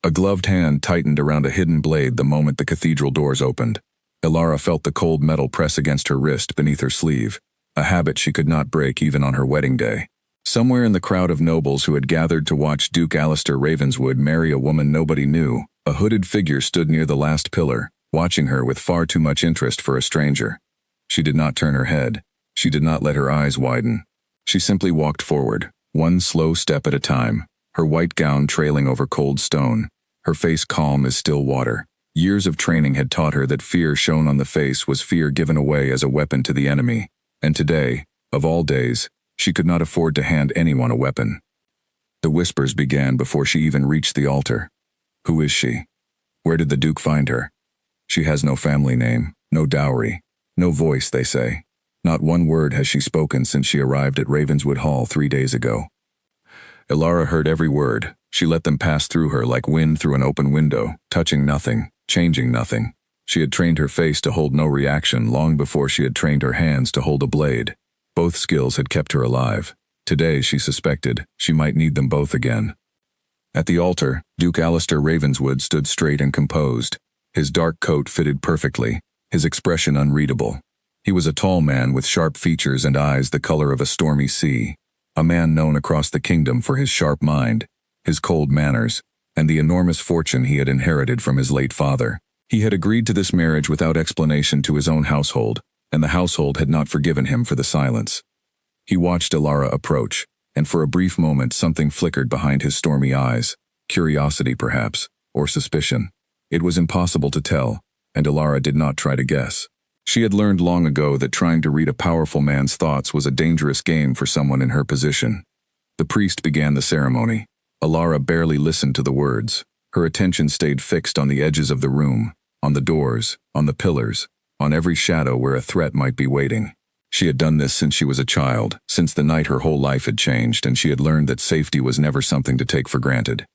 A gloved hand tightened around a hidden blade the moment the cathedral doors opened. Elara felt the cold metal press against her wrist beneath her sleeve, a habit she could not break even on her wedding day. Somewhere in the crowd of nobles who had gathered to watch Duke Alistair Ravenswood marry a woman nobody knew, a hooded figure stood near the last pillar, watching her with far too much interest for a stranger. She did not turn her head. She did not let her eyes widen. She simply walked forward, one slow step at a time, her white gown trailing over cold stone, her face calm as still water. Years of training had taught her that fear shown on the face was fear given away as a weapon to the enemy, and today, of all days, she could not afford to hand anyone a weapon. The whispers began before she even reached the altar. Who is she? Where did the Duke find her? She has no family name, no dowry, no voice, they say. Not one word has she spoken since she arrived at Ravenswood Hall 3 days ago. Elara heard every word. She let them pass through her like wind through an open window, touching nothing, changing nothing. She had trained her face to hold no reaction long before she had trained her hands to hold a blade. Both skills had kept her alive. Today, she suspected, she might need them both again. At the altar, Duke Alistair Ravenswood stood straight and composed. His dark coat fitted perfectly, his expression unreadable. He was a tall man with sharp features and eyes the color of a stormy sea, a man known across the kingdom for his sharp mind, his cold manners, and the enormous fortune he had inherited from his late father. He had agreed to this marriage without explanation to his own household, and the household had not forgiven him for the silence. He watched Elara approach, and for a brief moment something flickered behind his stormy eyes, curiosity perhaps, or suspicion. It was impossible to tell, and Elara did not try to guess. She had learned long ago that trying to read a powerful man's thoughts was a dangerous game for someone in her position. The priest began the ceremony. Elara barely listened to the words. Her attention stayed fixed on the edges of the room, on the doors, on the pillars, on every shadow where a threat might be waiting. She had done this since she was a child, since the night her whole life had changed, and she had learned that safety was never something to take for granted.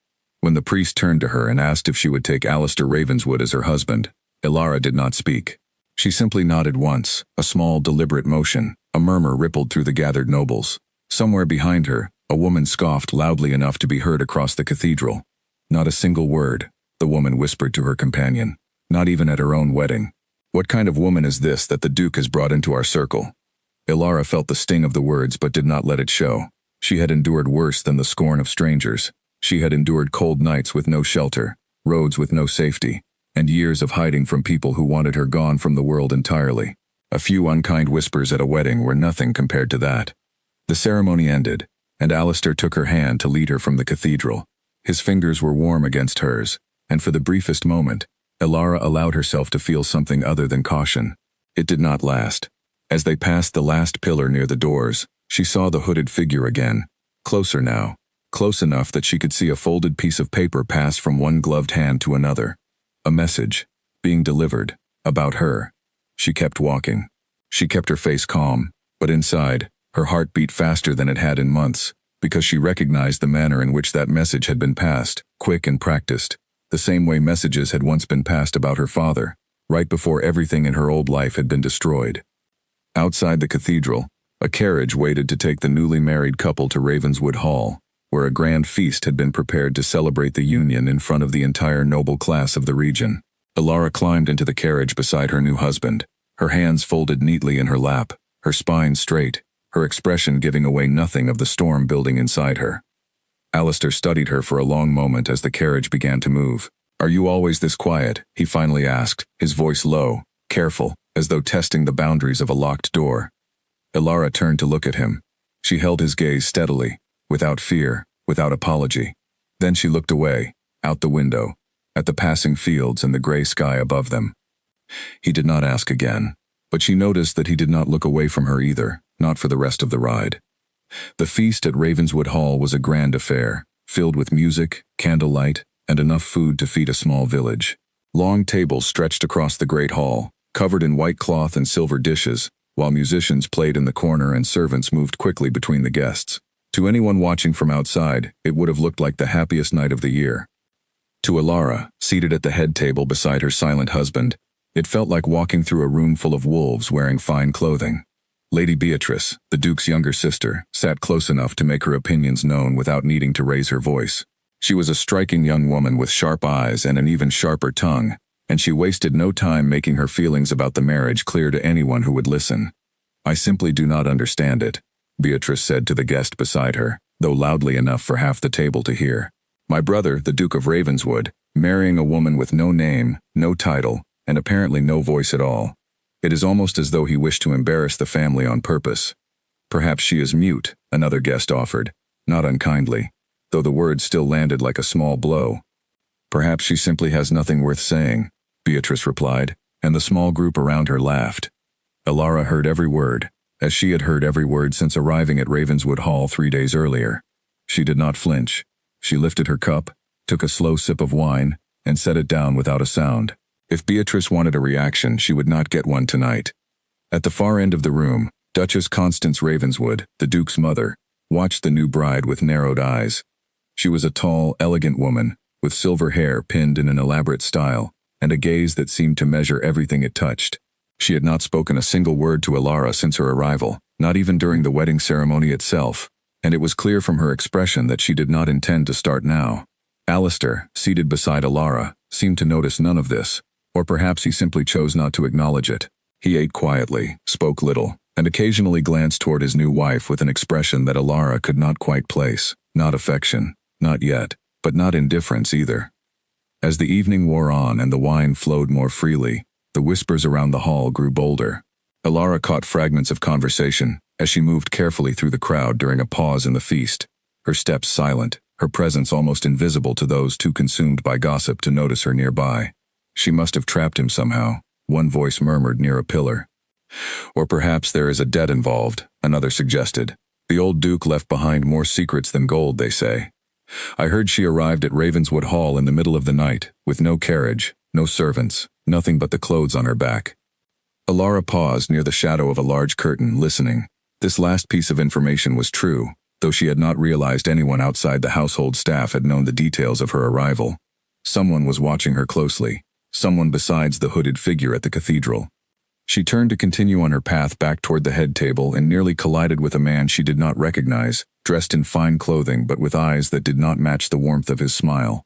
When the priest turned to her and asked if she would take Alistair Ravenswood as her husband, Elara did not speak. She simply nodded once, a small, deliberate motion. A murmur rippled through the gathered nobles. Somewhere behind her, a woman scoffed loudly enough to be heard across the cathedral. Not a single word, the woman whispered to her companion. Not even at her own wedding. What kind of woman is this that the Duke has brought into our circle? Elara felt the sting of the words but did not let it show. She had endured worse than the scorn of strangers. She had endured cold nights with no shelter, roads with no safety, and years of hiding from people who wanted her gone from the world entirely. A few unkind whispers at a wedding were nothing compared to that. The ceremony ended, and Alistair took her hand to lead her from the cathedral. His fingers were warm against hers, and for the briefest moment, Elara allowed herself to feel something other than caution. It did not last. As they passed the last pillar near the doors, she saw the hooded figure again, closer now, close enough that she could see a folded piece of paper pass from one gloved hand to another. A message, being delivered, about her. She kept walking. She kept her face calm, but inside, her heart beat faster than it had in months, because she recognized the manner in which that message had been passed, quick and practiced, the same way messages had once been passed about her father, right before everything in her old life had been destroyed. Outside the cathedral, a carriage waited to take the newly married couple to Ravenswood Hall, where a grand feast had been prepared to celebrate the union in front of the entire noble class of the region. Elara climbed into the carriage beside her new husband, her hands folded neatly in her lap, her spine straight, her expression giving away nothing of the storm building inside her. Alistair studied her for a long moment as the carriage began to move. "Are you always this quiet?" he finally asked, his voice low, careful, as though testing the boundaries of a locked door. Elara turned to look at him. She held his gaze steadily, without fear, without apology. Then she looked away, out the window, at the passing fields and the gray sky above them. He did not ask again, but she noticed that he did not look away from her either, not for the rest of the ride. The feast at Ravenswood Hall was a grand affair, filled with music, candlelight, and enough food to feed a small village. Long tables stretched across the great hall, covered in white cloth and silver dishes, while musicians played in the corner and servants moved quickly between the guests. To anyone watching from outside, it would have looked like the happiest night of the year. To Elara, seated at the head table beside her silent husband, it felt like walking through a room full of wolves wearing fine clothing. Lady Beatrice, the Duke's younger sister, sat close enough to make her opinions known without needing to raise her voice. She was a striking young woman with sharp eyes and an even sharper tongue, and she wasted no time making her feelings about the marriage clear to anyone who would listen. "I simply do not understand it," Beatrice said to the guest beside her, though loudly enough for half the table to hear. "My brother, the Duke of Ravenswood, marrying a woman with no name, no title, and apparently no voice at all. It is almost as though he wished to embarrass the family on purpose." "Perhaps she is mute," another guest offered, not unkindly, though the words still landed like a small blow. "Perhaps she simply has nothing worth saying," Beatrice replied, and the small group around her laughed. Elara heard every word, as she had heard every word since arriving at Ravenswood Hall 3 days earlier. She did not flinch. She lifted her cup, took a slow sip of wine, and set it down without a sound. If Beatrice wanted a reaction, she would not get one tonight. At the far end of the room, Duchess Constance Ravenswood, the Duke's mother, watched the new bride with narrowed eyes. She was a tall, elegant woman, with silver hair pinned in an elaborate style, and a gaze that seemed to measure everything it touched. She had not spoken a single word to Elara since her arrival, not even during the wedding ceremony itself, and it was clear from her expression that she did not intend to start now. Alistair, seated beside Elara, seemed to notice none of this, or perhaps he simply chose not to acknowledge it. He ate quietly, spoke little, and occasionally glanced toward his new wife with an expression that Elara could not quite place. Not affection, not yet, but not indifference either. As the evening wore on and the wine flowed more freely, the whispers around the hall grew bolder. Elara caught fragments of conversation as she moved carefully through the crowd during a pause in the feast, her steps silent, her presence almost invisible to those too consumed by gossip to notice her nearby. "She must have trapped him somehow," one voice murmured near a pillar. "Or perhaps there is a debt involved," another suggested. "The old Duke left behind more secrets than gold, they say. I heard she arrived at Ravenswood Hall in the middle of the night, with no carriage, no servants, nothing but the clothes on her back." Elara paused near the shadow of a large curtain, listening. This last piece of information was true, though she had not realized anyone outside the household staff had known the details of her arrival. Someone was watching her closely, someone besides the hooded figure at the cathedral. She turned to continue on her path back toward the head table and nearly collided with a man she did not recognize, dressed in fine clothing but with eyes that did not match the warmth of his smile.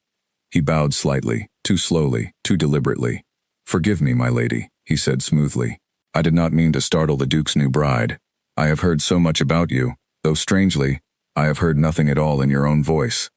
He bowed slightly, too slowly, too deliberately. "Forgive me, my lady," he said smoothly. "I did not mean to startle the Duke's new bride. I have heard so much about you, though strangely, I have heard nothing at all in your own voice."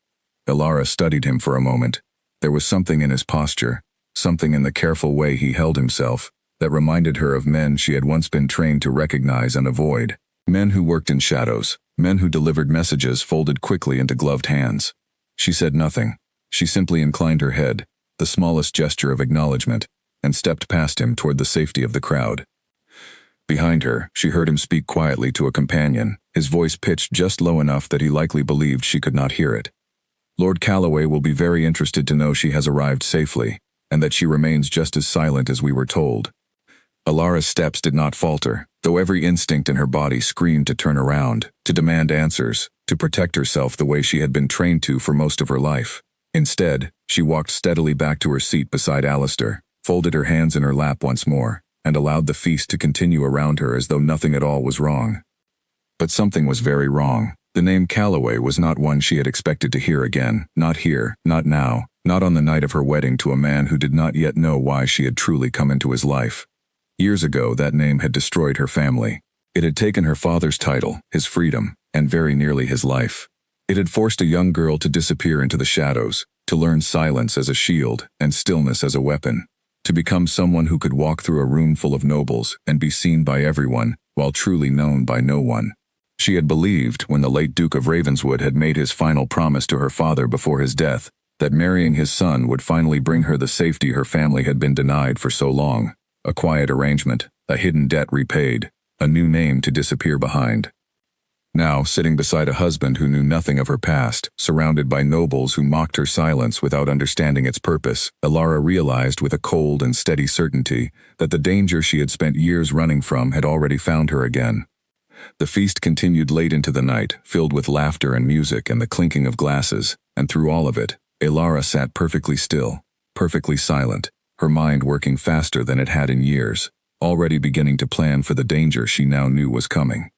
Elara studied him for a moment. There was something in his posture, something in the careful way he held himself, that reminded her of men she had once been trained to recognize and avoid. Men who worked in shadows, men who delivered messages folded quickly into gloved hands. She said nothing. She simply inclined her head, the smallest gesture of acknowledgement, and stepped past him toward the safety of the crowd. Behind her, she heard him speak quietly to a companion, his voice pitched just low enough that he likely believed she could not hear it. "Lord Calloway will be very interested to know she has arrived safely, and that she remains just as silent as we were told." Elara's steps did not falter, though every instinct in her body screamed to turn around, to demand answers, to protect herself the way she had been trained to for most of her life. Instead, she walked steadily back to her seat beside Alistair, folded her hands in her lap once more, and allowed the feast to continue around her as though nothing at all was wrong. But something was very wrong. The name Calloway was not one she had expected to hear again, not here, not now, not on the night of her wedding to a man who did not yet know why she had truly come into his life. Years ago, that name had destroyed her family. It had taken her father's title, his freedom, and very nearly his life. It had forced a young girl to disappear into the shadows, to learn silence as a shield and stillness as a weapon, to become someone who could walk through a room full of nobles and be seen by everyone, while truly known by no one. She had believed, when the late Duke of Ravenswood had made his final promise to her father before his death, that marrying his son would finally bring her the safety her family had been denied for so long. A quiet arrangement, a hidden debt repaid, a new name to disappear behind. Now, sitting beside a husband who knew nothing of her past, surrounded by nobles who mocked her silence without understanding its purpose, Elara realized with a cold and steady certainty that the danger she had spent years running from had already found her again. The feast continued late into the night, filled with laughter and music and the clinking of glasses, and through all of it, Elara sat perfectly still, perfectly silent, her mind working faster than it had in years, already beginning to plan for the danger she now knew was coming.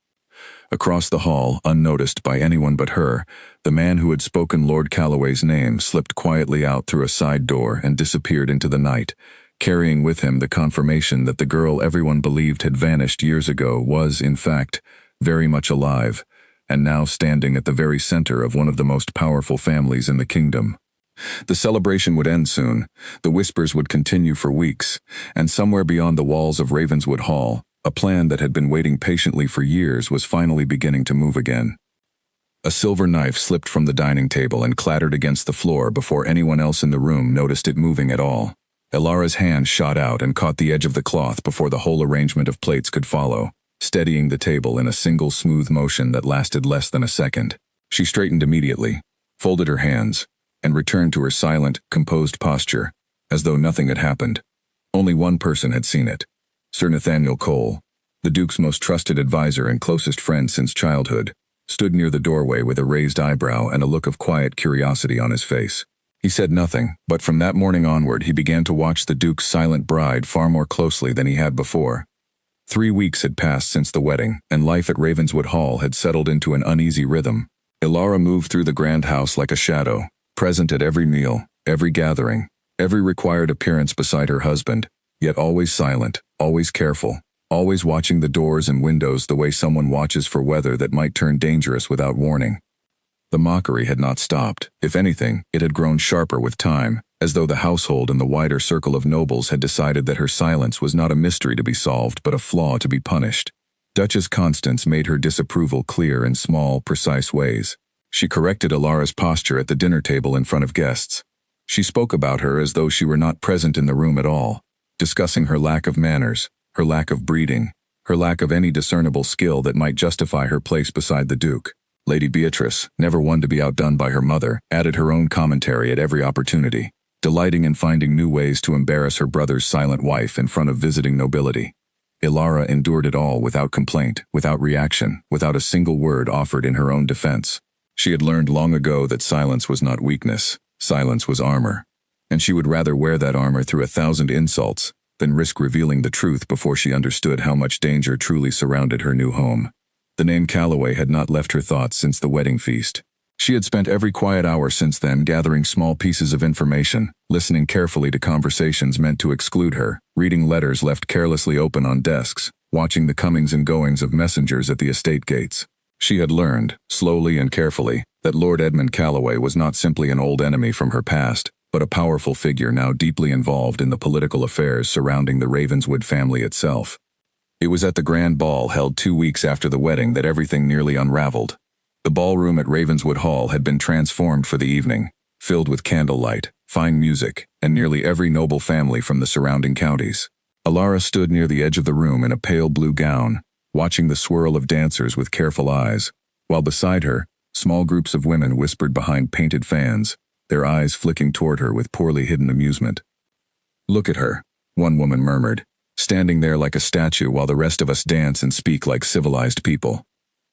Across the hall, unnoticed by anyone but her, the man who had spoken Lord Calloway's name slipped quietly out through a side door and disappeared into the night, carrying with him the confirmation that the girl everyone believed had vanished years ago was, in fact, very much alive, and now standing at the very center of one of the most powerful families in the kingdom. The celebration would end soon, the whispers would continue for weeks, and somewhere beyond the walls of Ravenswood Hall, a plan that had been waiting patiently for years was finally beginning to move again. A silver knife slipped from the dining table and clattered against the floor before anyone else in the room noticed it moving at all. Elara's hand shot out and caught the edge of the cloth before the whole arrangement of plates could follow, steadying the table in a single smooth motion that lasted less than a second. She straightened immediately, folded her hands, and returned to her silent, composed posture, as though nothing had happened. Only one person had seen it. Sir Nathaniel Cole, the Duke's most trusted advisor and closest friend since childhood, stood near the doorway with a raised eyebrow and a look of quiet curiosity on his face. He said nothing, but from that morning onward he began to watch the Duke's silent bride far more closely than he had before. 3 weeks had passed since the wedding, and life at Ravenswood Hall had settled into an uneasy rhythm. Elara moved through the grand house like a shadow, present at every meal, every gathering, every required appearance beside her husband, yet always silent, always careful, always watching the doors and windows the way someone watches for weather that might turn dangerous without warning. The mockery had not stopped. If anything, it had grown sharper with time, as though the household and the wider circle of nobles had decided that her silence was not a mystery to be solved but a flaw to be punished. Duchess Constance made her disapproval clear in small, precise ways. She corrected Elara's posture at the dinner table in front of guests. She spoke about her as though she were not present in the room at all, discussing her lack of manners, her lack of breeding, her lack of any discernible skill that might justify her place beside the Duke. Lady Beatrice, never one to be outdone by her mother, added her own commentary at every opportunity, delighting in finding new ways to embarrass her brother's silent wife in front of visiting nobility. Elara endured it all without complaint, without reaction, without a single word offered in her own defense. She had learned long ago that silence was not weakness, silence was armor, and she would rather wear that armor through 1,000 insults than risk revealing the truth before she understood how much danger truly surrounded her new home. The name Calloway had not left her thoughts since the wedding feast. She had spent every quiet hour since then gathering small pieces of information, listening carefully to conversations meant to exclude her, reading letters left carelessly open on desks, watching the comings and goings of messengers at the estate gates. She had learned, slowly and carefully, that Lord Edmund Calloway was not simply an old enemy from her past, but a powerful figure now deeply involved in the political affairs surrounding the Ravenswood family itself. It was at the grand ball held 2 weeks after the wedding that everything nearly unraveled. The ballroom at Ravenswood Hall had been transformed for the evening, filled with candlelight, fine music, and nearly every noble family from the surrounding counties. Elara stood near the edge of the room in a pale blue gown, watching the swirl of dancers with careful eyes, while beside her, small groups of women whispered behind painted fans, their eyes flicking toward her with poorly hidden amusement. "Look at her," one woman murmured, "standing there like a statue while the rest of us dance and speak like civilized people."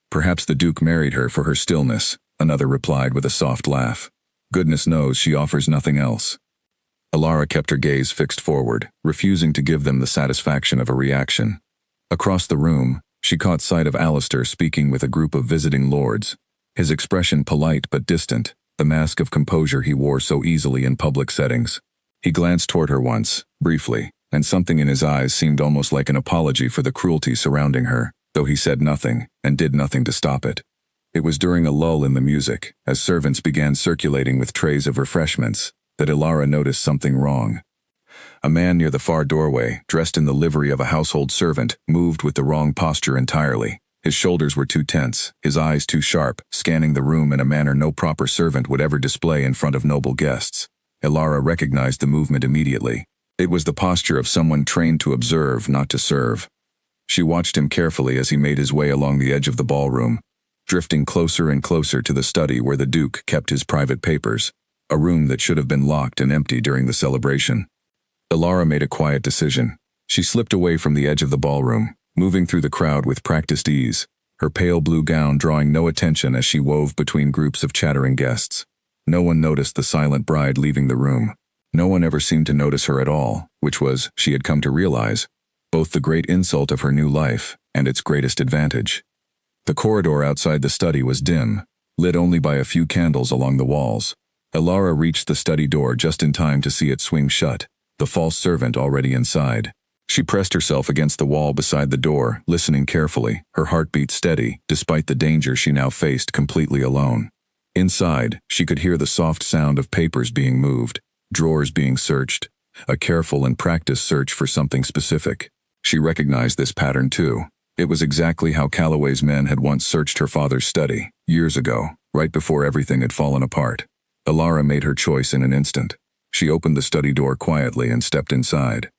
"Perhaps the Duke married her for her stillness," another replied with a soft laugh. "Goodness knows she offers nothing else." Elara kept her gaze fixed forward, refusing to give them the satisfaction of a reaction. Across the room, she caught sight of Alistair speaking with a group of visiting lords, his expression polite but distant, the mask of composure he wore so easily in public settings. He glanced toward her once, briefly, and something in his eyes seemed almost like an apology for the cruelty surrounding her, though he said nothing, and did nothing to stop it. It was during a lull in the music, as servants began circulating with trays of refreshments, that Elara noticed something wrong. A man near the far doorway, dressed in the livery of a household servant, moved with the wrong posture entirely. His shoulders were too tense, his eyes too sharp, scanning the room in a manner no proper servant would ever display in front of noble guests. Elara recognized the movement immediately. It was the posture of someone trained to observe, not to serve. She watched him carefully as he made his way along the edge of the ballroom, drifting closer and closer to the study where the Duke kept his private papers, a room that should have been locked and empty during the celebration. Elara made a quiet decision. She slipped away from the edge of the ballroom, moving through the crowd with practiced ease, her pale blue gown drawing no attention as she wove between groups of chattering guests. No one noticed the silent bride leaving the room. No one ever seemed to notice her at all, which was, she had come to realize, both the great insult of her new life and its greatest advantage. The corridor outside the study was dim, lit only by a few candles along the walls. Elara reached the study door just in time to see it swing shut, the false servant already inside. She pressed herself against the wall beside the door, listening carefully, her heartbeat steady, despite the danger she now faced completely alone. Inside, she could hear the soft sound of papers being moved, drawers being searched, a careful and practiced search for something specific. She recognized this pattern too. It was exactly how Calloway's men had once searched her father's study, years ago, right before everything had fallen apart. Elara made her choice in an instant. She opened the study door quietly and stepped inside.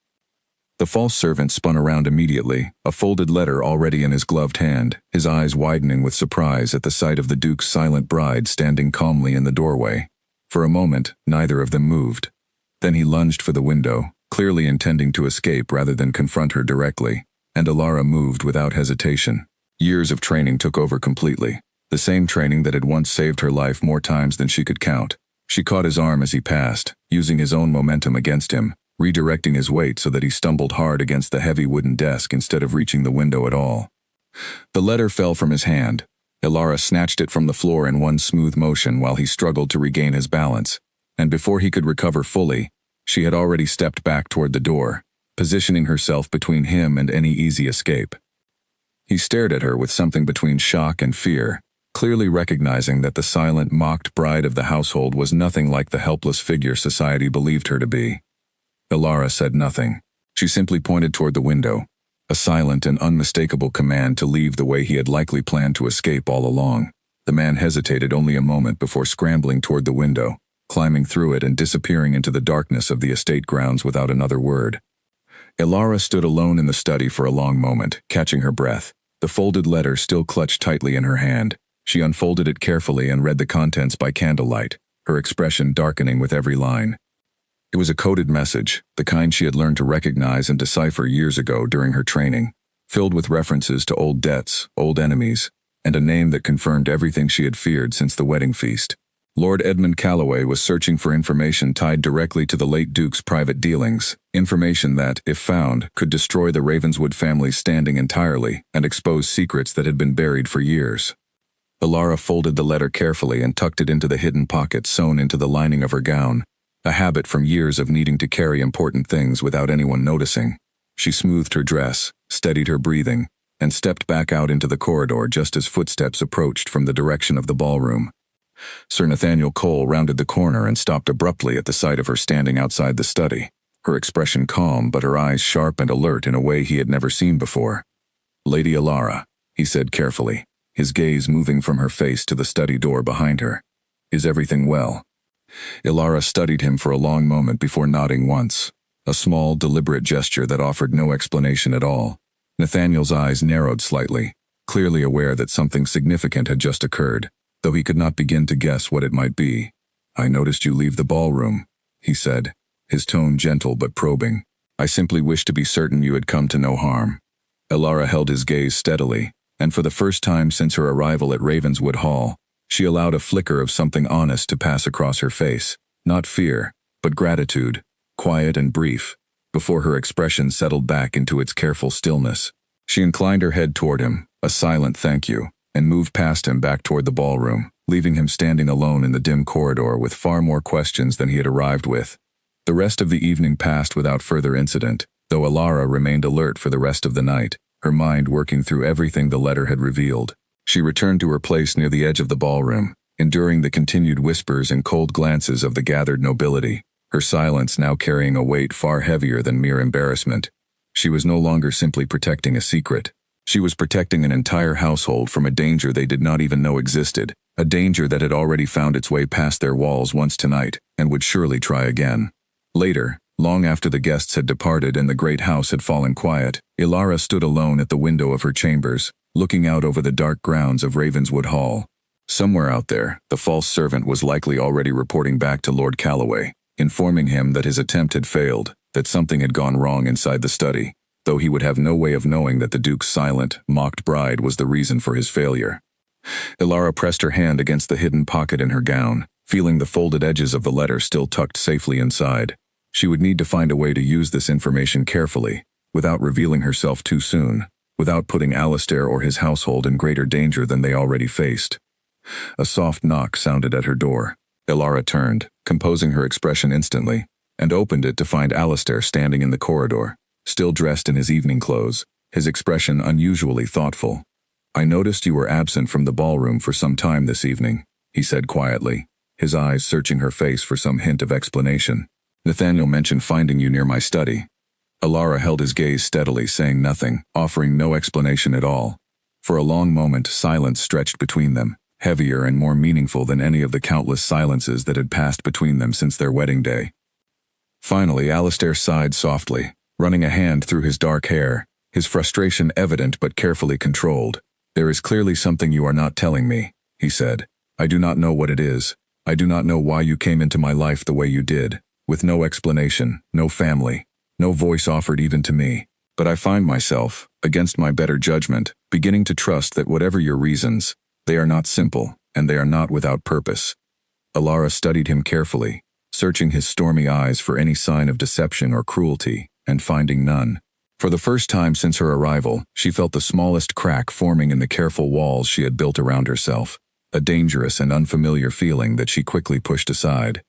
The false servant spun around immediately, a folded letter already in his gloved hand, his eyes widening with surprise at the sight of the Duke's silent bride standing calmly in the doorway. For a moment, neither of them moved. Then he lunged for the window, clearly intending to escape rather than confront her directly, and Elara moved without hesitation. Years of training took over completely, the same training that had once saved her life more times than she could count. She caught his arm as he passed, using his own momentum against him, redirecting his weight so that he stumbled hard against the heavy wooden desk instead of reaching the window at all. The letter fell from his hand. Elara snatched it from the floor in one smooth motion while he struggled to regain his balance, and before he could recover fully, she had already stepped back toward the door, positioning herself between him and any easy escape. He stared at her with something between shock and fear, clearly recognizing that the silent, mocked bride of the household was nothing like the helpless figure society believed her to be. Elara said nothing. She simply pointed toward the window, a silent and unmistakable command to leave the way he had likely planned to escape all along. The man hesitated only a moment before scrambling toward the window, climbing through it and disappearing into the darkness of the estate grounds without another word. Elara stood alone in the study for a long moment, catching her breath, the folded letter still clutched tightly in her hand. She unfolded it carefully and read the contents by candlelight, her expression darkening with every line. It was a coded message, the kind she had learned to recognize and decipher years ago during her training, filled with references to old debts, old enemies, and a name that confirmed everything she had feared since the wedding feast. Lord Edmund Calloway was searching for information tied directly to the late Duke's private dealings, information that, if found, could destroy the Ravenswood family's standing entirely and expose secrets that had been buried for years. Elara folded the letter carefully and tucked it into the hidden pocket sewn into the lining of her gown, a habit from years of needing to carry important things without anyone noticing. She smoothed her dress, steadied her breathing, and stepped back out into the corridor just as footsteps approached from the direction of the ballroom. Sir Nathaniel Cole rounded the corner and stopped abruptly at the sight of her standing outside the study, her expression calm but her eyes sharp and alert in a way he had never seen before. "Lady Elara," he said carefully, his gaze moving from her face to the study door behind her. "Is everything well?" Elara studied him for a long moment before nodding once, a small, deliberate gesture that offered no explanation at all. Nathaniel's eyes narrowed slightly, clearly aware that something significant had just occurred, though he could not begin to guess what it might be. "I noticed you leave the ballroom," he said, his tone gentle but probing. "I simply wished to be certain you had come to no harm." Elara held his gaze steadily, and for the first time since her arrival at Ravenswood Hall, she allowed a flicker of something honest to pass across her face, not fear, but gratitude, quiet and brief, before her expression settled back into its careful stillness. She inclined her head toward him, a silent thank you, and moved past him back toward the ballroom, leaving him standing alone in the dim corridor with far more questions than he had arrived with. The rest of the evening passed without further incident, though Elara remained alert for the rest of the night, her mind working through everything the letter had revealed. She returned to her place near the edge of the ballroom, enduring the continued whispers and cold glances of the gathered nobility, her silence now carrying a weight far heavier than mere embarrassment. She was no longer simply protecting a secret. She was protecting an entire household from a danger they did not even know existed, a danger that had already found its way past their walls once tonight, and would surely try again. Later, long after the guests had departed and the great house had fallen quiet, Elara stood alone at the window of her chambers, looking out over the dark grounds of Ravenswood Hall. Somewhere out there, the false servant was likely already reporting back to Lord Calloway, informing him that his attempt had failed, that something had gone wrong inside the study, though he would have no way of knowing that the Duke's silent, mocked bride was the reason for his failure. Elara pressed her hand against the hidden pocket in her gown, feeling the folded edges of the letter still tucked safely inside. She would need to find a way to use this information carefully, without revealing herself too soon. without putting Alistair or his household in greater danger than they already faced. A soft knock sounded at her door. Ilara turned, composing her expression instantly, and opened it to find Alistair standing in the corridor, still dressed in his evening clothes, his expression unusually thoughtful. "I noticed you were absent from the ballroom for some time this evening," he said quietly, his eyes searching her face for some hint of explanation. "Nathaniel mentioned finding you near my study." Ilara held his gaze steadily, saying nothing, offering no explanation at all. For a long moment, silence stretched between them, heavier and more meaningful than any of the countless silences that had passed between them since their wedding day. Finally, Alistair sighed softly, running a hand through his dark hair, his frustration evident but carefully controlled. "There is clearly something you are not telling me," he said. "I do not know what it is. I do not know why you came into my life the way you did, with no explanation, no family, no voice offered even to me. But I find myself, against my better judgment, beginning to trust that whatever your reasons, they are not simple, and they are not without purpose." Ilara studied him carefully, searching his stormy eyes for any sign of deception or cruelty, and finding none. For the first time since her arrival, she felt the smallest crack forming in the careful walls she had built around herself, a dangerous and unfamiliar feeling that she quickly pushed aside.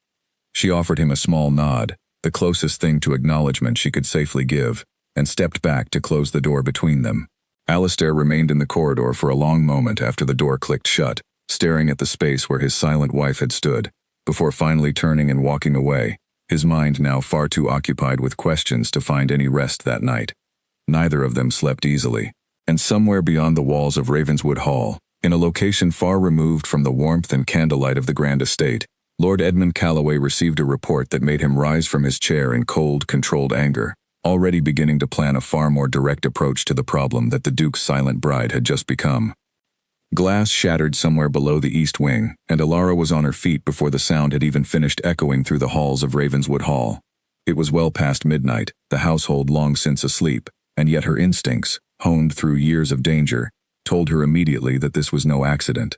She offered him a small nod, the closest thing to acknowledgement she could safely give, and stepped back to close the door between them. Alistair remained in the corridor for a long moment after the door clicked shut, staring at the space where his silent wife had stood, before finally turning and walking away, his mind now far too occupied with questions to find any rest that night. Neither of them slept easily, and somewhere beyond the walls of Ravenswood Hall, in a location far removed from the warmth and candlelight of the grand estate, Lord Edmund Calloway received a report that made him rise from his chair in cold, controlled anger, already beginning to plan a far more direct approach to the problem that the Duke's silent bride had just become. Glass shattered somewhere below the east wing, and Ilara was on her feet before the sound had even finished echoing through the halls of Ravenswood Hall. It was well past midnight, the household long since asleep, and yet her instincts, honed through years of danger, told her immediately that this was no accident.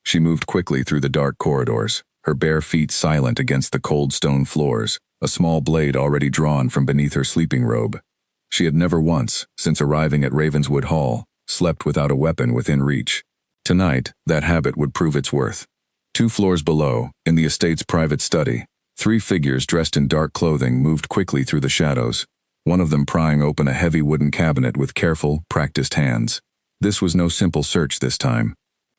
She moved quickly through the dark corridors, her bare feet silent against the cold stone floors, a small blade already drawn from beneath her sleeping robe. She had never once, since arriving at Ravenswood Hall, slept without a weapon within reach. Tonight, that habit would prove its worth. 2 floors below, in the estate's private study, 3 figures dressed in dark clothing moved quickly through the shadows, one of them prying open a heavy wooden cabinet with careful, practiced hands. This was no simple search this time.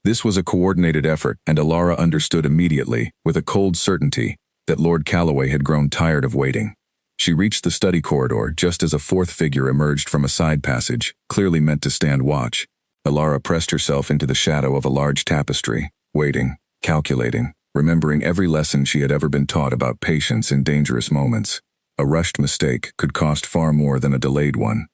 This was a coordinated effort, and Ilara understood immediately, with a cold certainty, that Lord Calloway had grown tired of waiting. She reached the study corridor just as a 4th figure emerged from a side passage, clearly meant to stand watch. Ilara pressed herself into the shadow of a large tapestry, waiting, calculating, remembering every lesson she had ever been taught about patience in dangerous moments. A rushed mistake could cost far more than a delayed one.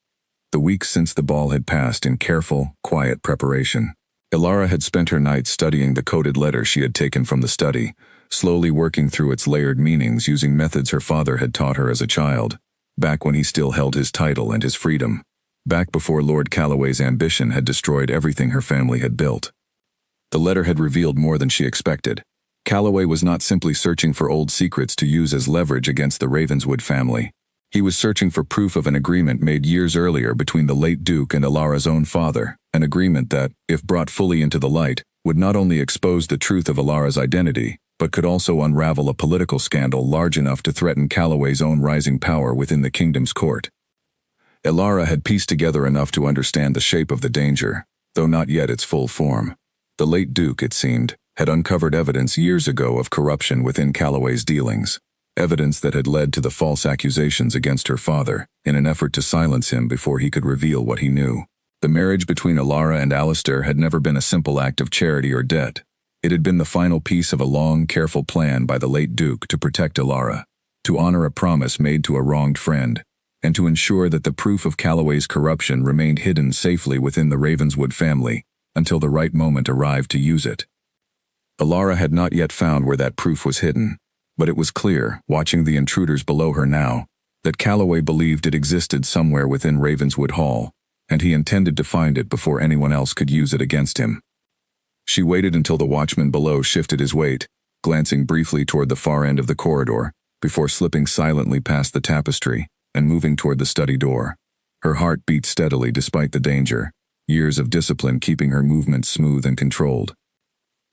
The weeks since the ball had passed in careful, quiet preparation. Ilara had spent her nights studying the coded letter she had taken from the study, slowly working through its layered meanings using methods her father had taught her as a child, back when he still held his title and his freedom, back before Lord Calloway's ambition had destroyed everything her family had built. The letter had revealed more than she expected. Calloway was not simply searching for old secrets to use as leverage against the Ravenswood family. He was searching for proof of an agreement made years earlier between the late Duke and Ilara's own father, an agreement that, if brought fully into the light, would not only expose the truth of Ilara's identity, but could also unravel a political scandal large enough to threaten Calloway's own rising power within the kingdom's court. Ilara had pieced together enough to understand the shape of the danger, though not yet its full form. The late Duke, it seemed, had uncovered evidence years ago of corruption within Calloway's dealings, evidence that had led to the false accusations against her father, in an effort to silence him before he could reveal what he knew. The marriage between Ilara and Alistair had never been a simple act of charity or debt. It had been the final piece of a long, careful plan by the late Duke to protect Ilara, to honor a promise made to a wronged friend, and to ensure that the proof of Calloway's corruption remained hidden safely within the Ravenswood family until the right moment arrived to use it. Ilara had not yet found where that proof was hidden, but it was clear, watching the intruders below her now, that Calloway believed it existed somewhere within Ravenswood Hall, and he intended to find it before anyone else could use it against him. She waited until the watchman below shifted his weight, glancing briefly toward the far end of the corridor, before slipping silently past the tapestry and moving toward the study door. Her heart beat steadily despite the danger, years of discipline keeping her movements smooth and controlled.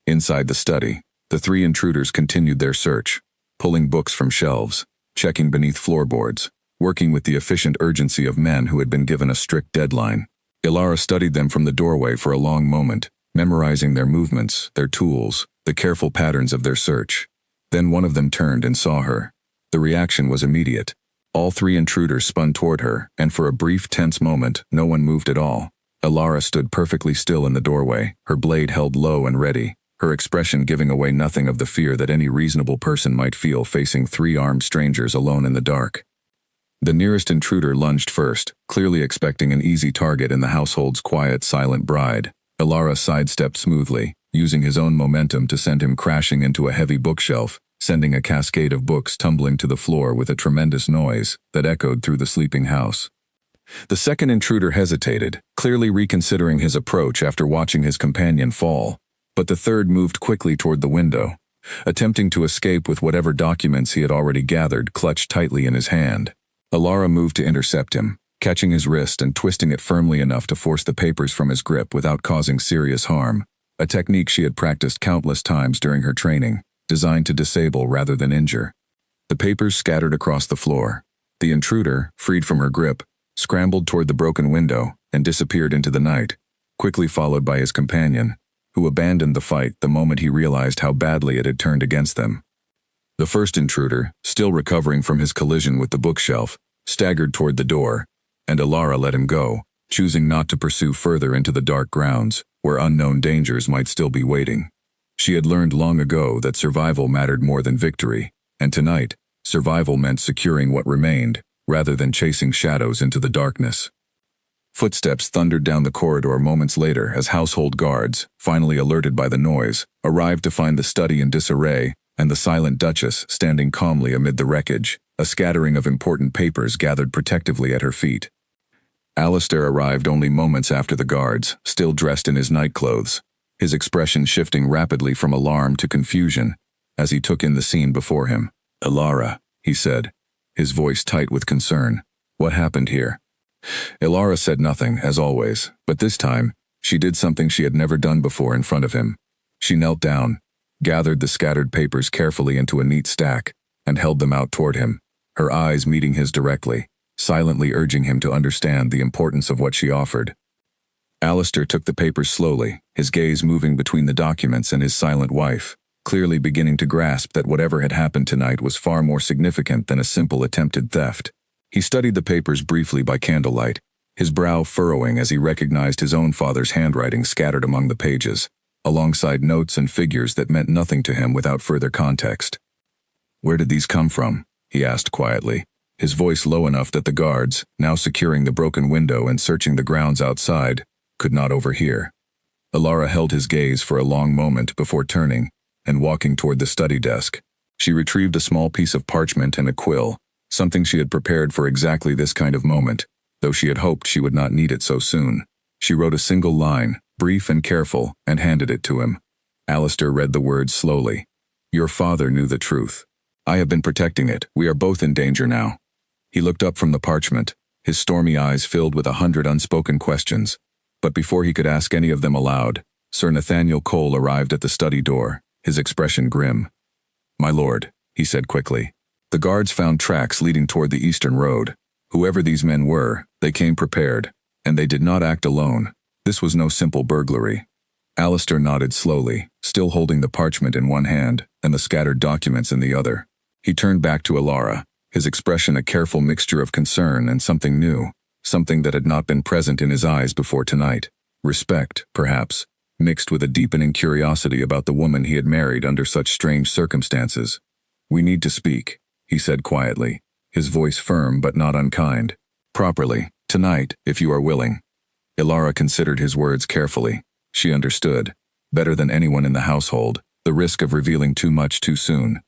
Inside the study, the three intruders continued their search, pulling books from shelves, checking beneath floorboards, working with the efficient urgency of men who had been given a strict deadline. Ilara studied them from the doorway for a long moment, memorizing their movements, their tools, the careful patterns of their search. Then one of them turned and saw her. The reaction was immediate. All three intruders spun toward her, and for a brief, tense moment, no one moved at all. Ilara stood perfectly still in the doorway, her blade held low and ready, her expression giving away nothing of the fear that any reasonable person might feel facing three armed strangers alone in the dark. The nearest intruder lunged first, clearly expecting an easy target in the household's quiet, silent bride. Ilara sidestepped smoothly, using his own momentum to send him crashing into a heavy bookshelf, sending a cascade of books tumbling to the floor with a tremendous noise that echoed through the sleeping house. The second intruder hesitated, clearly reconsidering his approach after watching his companion fall, but the third moved quickly toward the window, attempting to escape with whatever documents he had already gathered clutched tightly in his hand. Ilara moved to intercept him, catching his wrist and twisting it firmly enough to force the papers from his grip without causing serious harm, a technique she had practiced countless times during her training, designed to disable rather than injure. The papers scattered across the floor. The intruder, freed from her grip, scrambled toward the broken window and disappeared into the night, quickly followed by his companion, who abandoned the fight the moment he realized how badly it had turned against them. The first intruder, still recovering from his collision with the bookshelf, staggered toward the door, and Ilara let him go, choosing not to pursue further into the dark grounds, where unknown dangers might still be waiting. She had learned long ago that survival mattered more than victory, and tonight, survival meant securing what remained, rather than chasing shadows into the darkness. Footsteps thundered down the corridor moments later as household guards, finally alerted by the noise, arrived to find the study in disarray and the silent Duchess standing calmly amid the wreckage, a scattering of important papers gathered protectively at her feet. Alistair arrived only moments after the guards, still dressed in his nightclothes, his expression shifting rapidly from alarm to confusion as he took in the scene before him. "Ilara," he said, his voice tight with concern. "What happened here?" Ilara said nothing, as always, but this time, she did something she had never done before in front of him. She knelt down, gathered the scattered papers carefully into a neat stack, and held them out toward him, her eyes meeting his directly, silently urging him to understand the importance of what she offered. Alistair took the papers slowly, his gaze moving between the documents and his silent wife, clearly beginning to grasp that whatever had happened tonight was far more significant than a simple attempted theft. He studied the papers briefly by candlelight, his brow furrowing as he recognized his own father's handwriting scattered among the pages, alongside notes and figures that meant nothing to him without further context. "Where did these come from?" he asked quietly, his voice low enough that the guards, now securing the broken window and searching the grounds outside, could not overhear. Ilara held his gaze for a long moment before turning and walking toward the study desk. She retrieved a small piece of parchment and a quill, something she had prepared for exactly this kind of moment, though she had hoped she would not need it so soon. She wrote a single line, brief and careful, and handed it to him. Alistair read the words slowly. "Your father knew the truth. I have been protecting it. We are both in danger now." He looked up from the parchment, his stormy eyes filled with 100 unspoken questions. But before he could ask any of them aloud, Sir Nathaniel Cole arrived at the study door, his expression grim. "My lord," he said quickly. The guards found tracks leading toward the eastern road. Whoever these men were, they came prepared, and they did not act alone. This was no simple burglary. Alistair nodded slowly, still holding the parchment in one hand and the scattered documents in the other. He turned back to Ilara, his expression a careful mixture of concern and something new, something that had not been present in his eyes before tonight. Respect, perhaps, mixed with a deepening curiosity about the woman he had married under such strange circumstances. "We need to speak," he said quietly, his voice firm but not unkind. "Properly, tonight, if you are willing." Ilara considered his words carefully. She understood, better than anyone in the household, the risk of revealing too much too soon,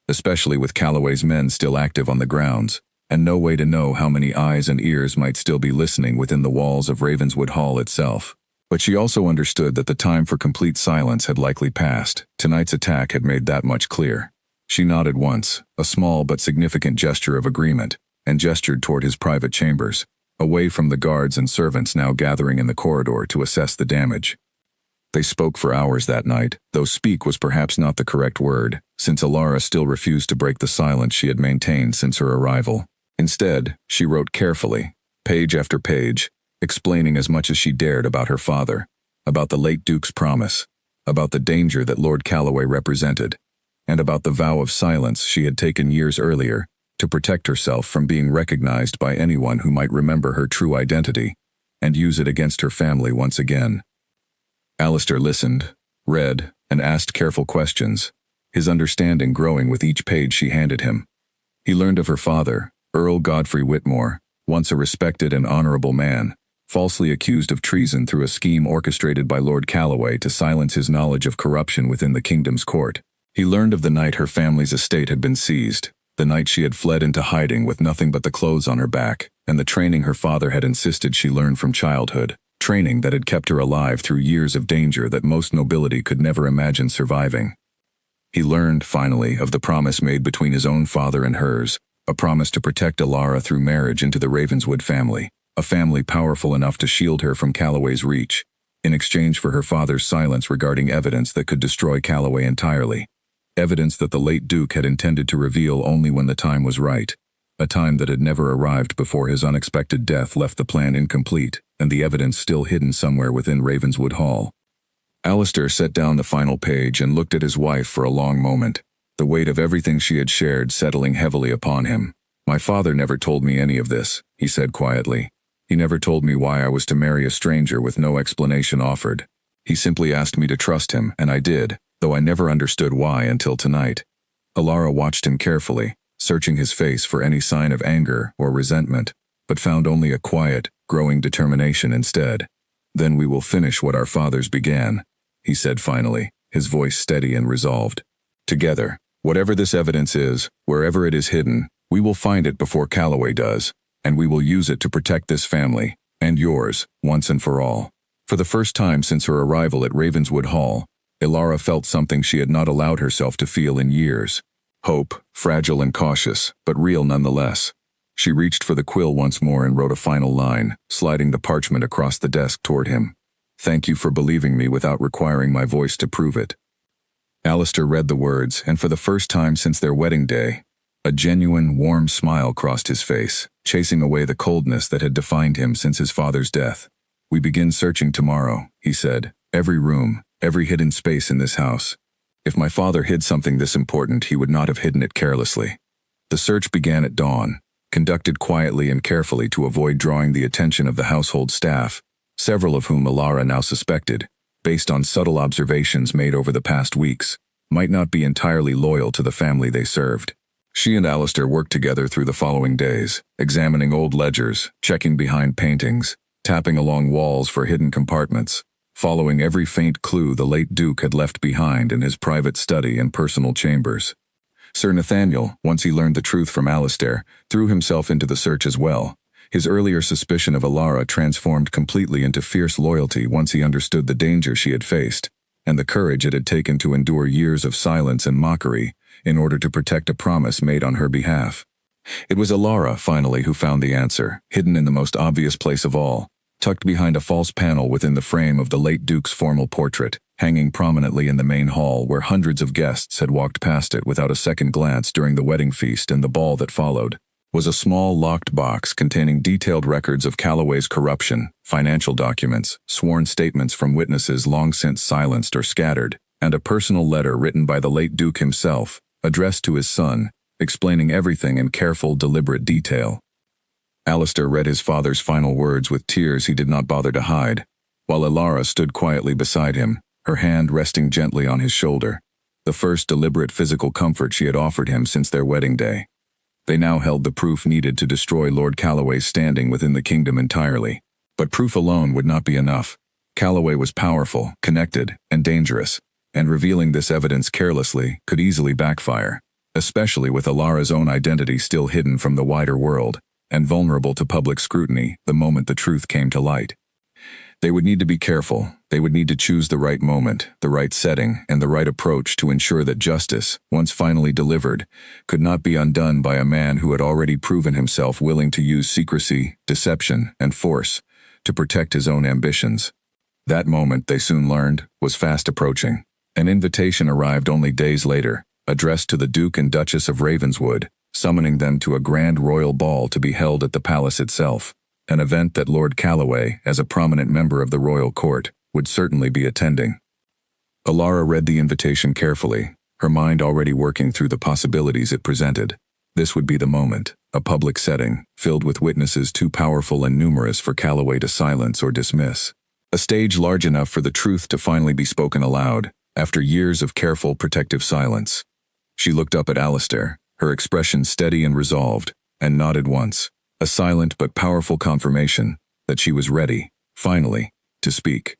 especially with Calloway's men still active on the grounds, and no way to know how many eyes and ears might still be listening within the walls of Ravenswood Hall itself. But she also understood that the time for complete silence had likely passed. Tonight's attack had made that much clear. She nodded once, a small but significant gesture of agreement, and gestured toward his private chambers. away from the guards and servants now gathering in the corridor to assess the damage. They spoke for hours that night, though speak was perhaps not the correct word, since Alara still refused to break the silence she had maintained since her arrival. Instead, she wrote carefully, page after page, explaining as much as she dared about her father, about the late Duke's promise, about the danger that Lord Calloway represented, and about the vow of silence she had taken years earlier to protect herself from being recognized by anyone who might remember her true identity and use it against her family once again. Alistair listened, read, and asked careful questions, his understanding growing with each page she handed him. He learned of her father, Earl Godfrey Whitmore, once a respected and honorable man, falsely accused of treason through a scheme orchestrated by Lord Calloway to silence his knowledge of corruption within the kingdom's court. He learned of the night her family's estate had been seized, the night she had fled into hiding with nothing but the clothes on her back, and the training her father had insisted she learn from childhood, training that had kept her alive through years of danger that most nobility could never imagine surviving. He learned, finally, of the promise made between his own father and hers, a promise to protect Alara through marriage into the Ravenswood family, a family powerful enough to shield her from Calloway's reach, in exchange for her father's silence regarding evidence that could destroy Calloway entirely. Evidence that the late Duke had intended to reveal only when the time was right, a time that had never arrived before his unexpected death left the plan incomplete, and the evidence still hidden somewhere within Ravenswood Hall. Alistair set down the final page and looked at his wife for a long moment, the weight of everything she had shared settling heavily upon him. "My father never told me any of this," he said quietly. "He never told me why I was to marry a stranger with no explanation offered. He simply asked me to trust him, and I did, though I never understood why until tonight." Alara watched him carefully, searching his face for any sign of anger or resentment, but found only a quiet, growing determination instead. "Then we will finish what our fathers began," he said finally, his voice steady and resolved. "Together, whatever this evidence is, wherever it is hidden, we will find it before Calloway does, and we will use it to protect this family, and yours, once and for all." For the first time since her arrival at Ravenswood Hall, Alara felt something she had not allowed herself to feel in years. Hope, fragile and cautious, but real nonetheless. She reached for the quill once more and wrote a final line, sliding the parchment across the desk toward him. "Thank you for believing me without requiring my voice to prove it." Alistair read the words, and for the first time since their wedding day, a genuine, warm smile crossed his face, chasing away the coldness that had defined him since his father's death. "We begin searching tomorrow," he said. "Every room, every hidden space in this house. If my father hid something this important, he would not have hidden it carelessly." The search began at dawn, conducted quietly and carefully to avoid drawing the attention of the household staff, several of whom Alara now suspected, based on subtle observations made over the past weeks, might not be entirely loyal to the family they served. She and Alistair worked together through the following days, examining old ledgers, checking behind paintings, tapping along walls for hidden compartments, following every faint clue the late Duke had left behind in his private study and personal chambers. Sir Nathaniel, once he learned the truth from Alistair, threw himself into the search as well. His earlier suspicion of Alara transformed completely into fierce loyalty once he understood the danger she had faced, and the courage it had taken to endure years of silence and mockery in order to protect a promise made on her behalf. It was Alara, finally, who found the answer, hidden in the most obvious place of all, tucked behind a false panel within the frame of the late Duke's formal portrait, hanging prominently in the main hall where hundreds of guests had walked past it without a second glance during the wedding feast and the ball that followed, was a small locked box containing detailed records of Calloway's corruption, financial documents, sworn statements from witnesses long since silenced or scattered, and a personal letter written by the late Duke himself, addressed to his son, explaining everything in careful, deliberate detail. Alistair read his father's final words with tears he did not bother to hide, while Alara stood quietly beside him, her hand resting gently on his shoulder, the first deliberate physical comfort she had offered him since their wedding day. They now held the proof needed to destroy Lord Calloway's standing within the kingdom entirely. But proof alone would not be enough. Calloway was powerful, connected, and dangerous, and revealing this evidence carelessly could easily backfire, especially with Alara's own identity still hidden from the wider world, and vulnerable to public scrutiny the moment the truth came to light. They would need to be careful. They would need to choose the right moment, the right setting, and the right approach to ensure that justice, once finally delivered, could not be undone by a man who had already proven himself willing to use secrecy, deception, and force to protect his own ambitions. That moment, they soon learned, was fast approaching. An invitation arrived only days later, addressed to the Duke and Duchess of Ravenswood, summoning them to a grand royal ball to be held at the palace itself, an event that Lord Calloway, as a prominent member of the royal court, would certainly be attending. Alara read the invitation carefully, her mind already working through the possibilities it presented. This would be the moment, a public setting, filled with witnesses too powerful and numerous for Calloway to silence or dismiss. A stage large enough for the truth to finally be spoken aloud, after years of careful, protective silence. She looked up at Alistair, her expression steady and resolved, and nodded once, a silent but powerful confirmation that she was ready, finally, to speak.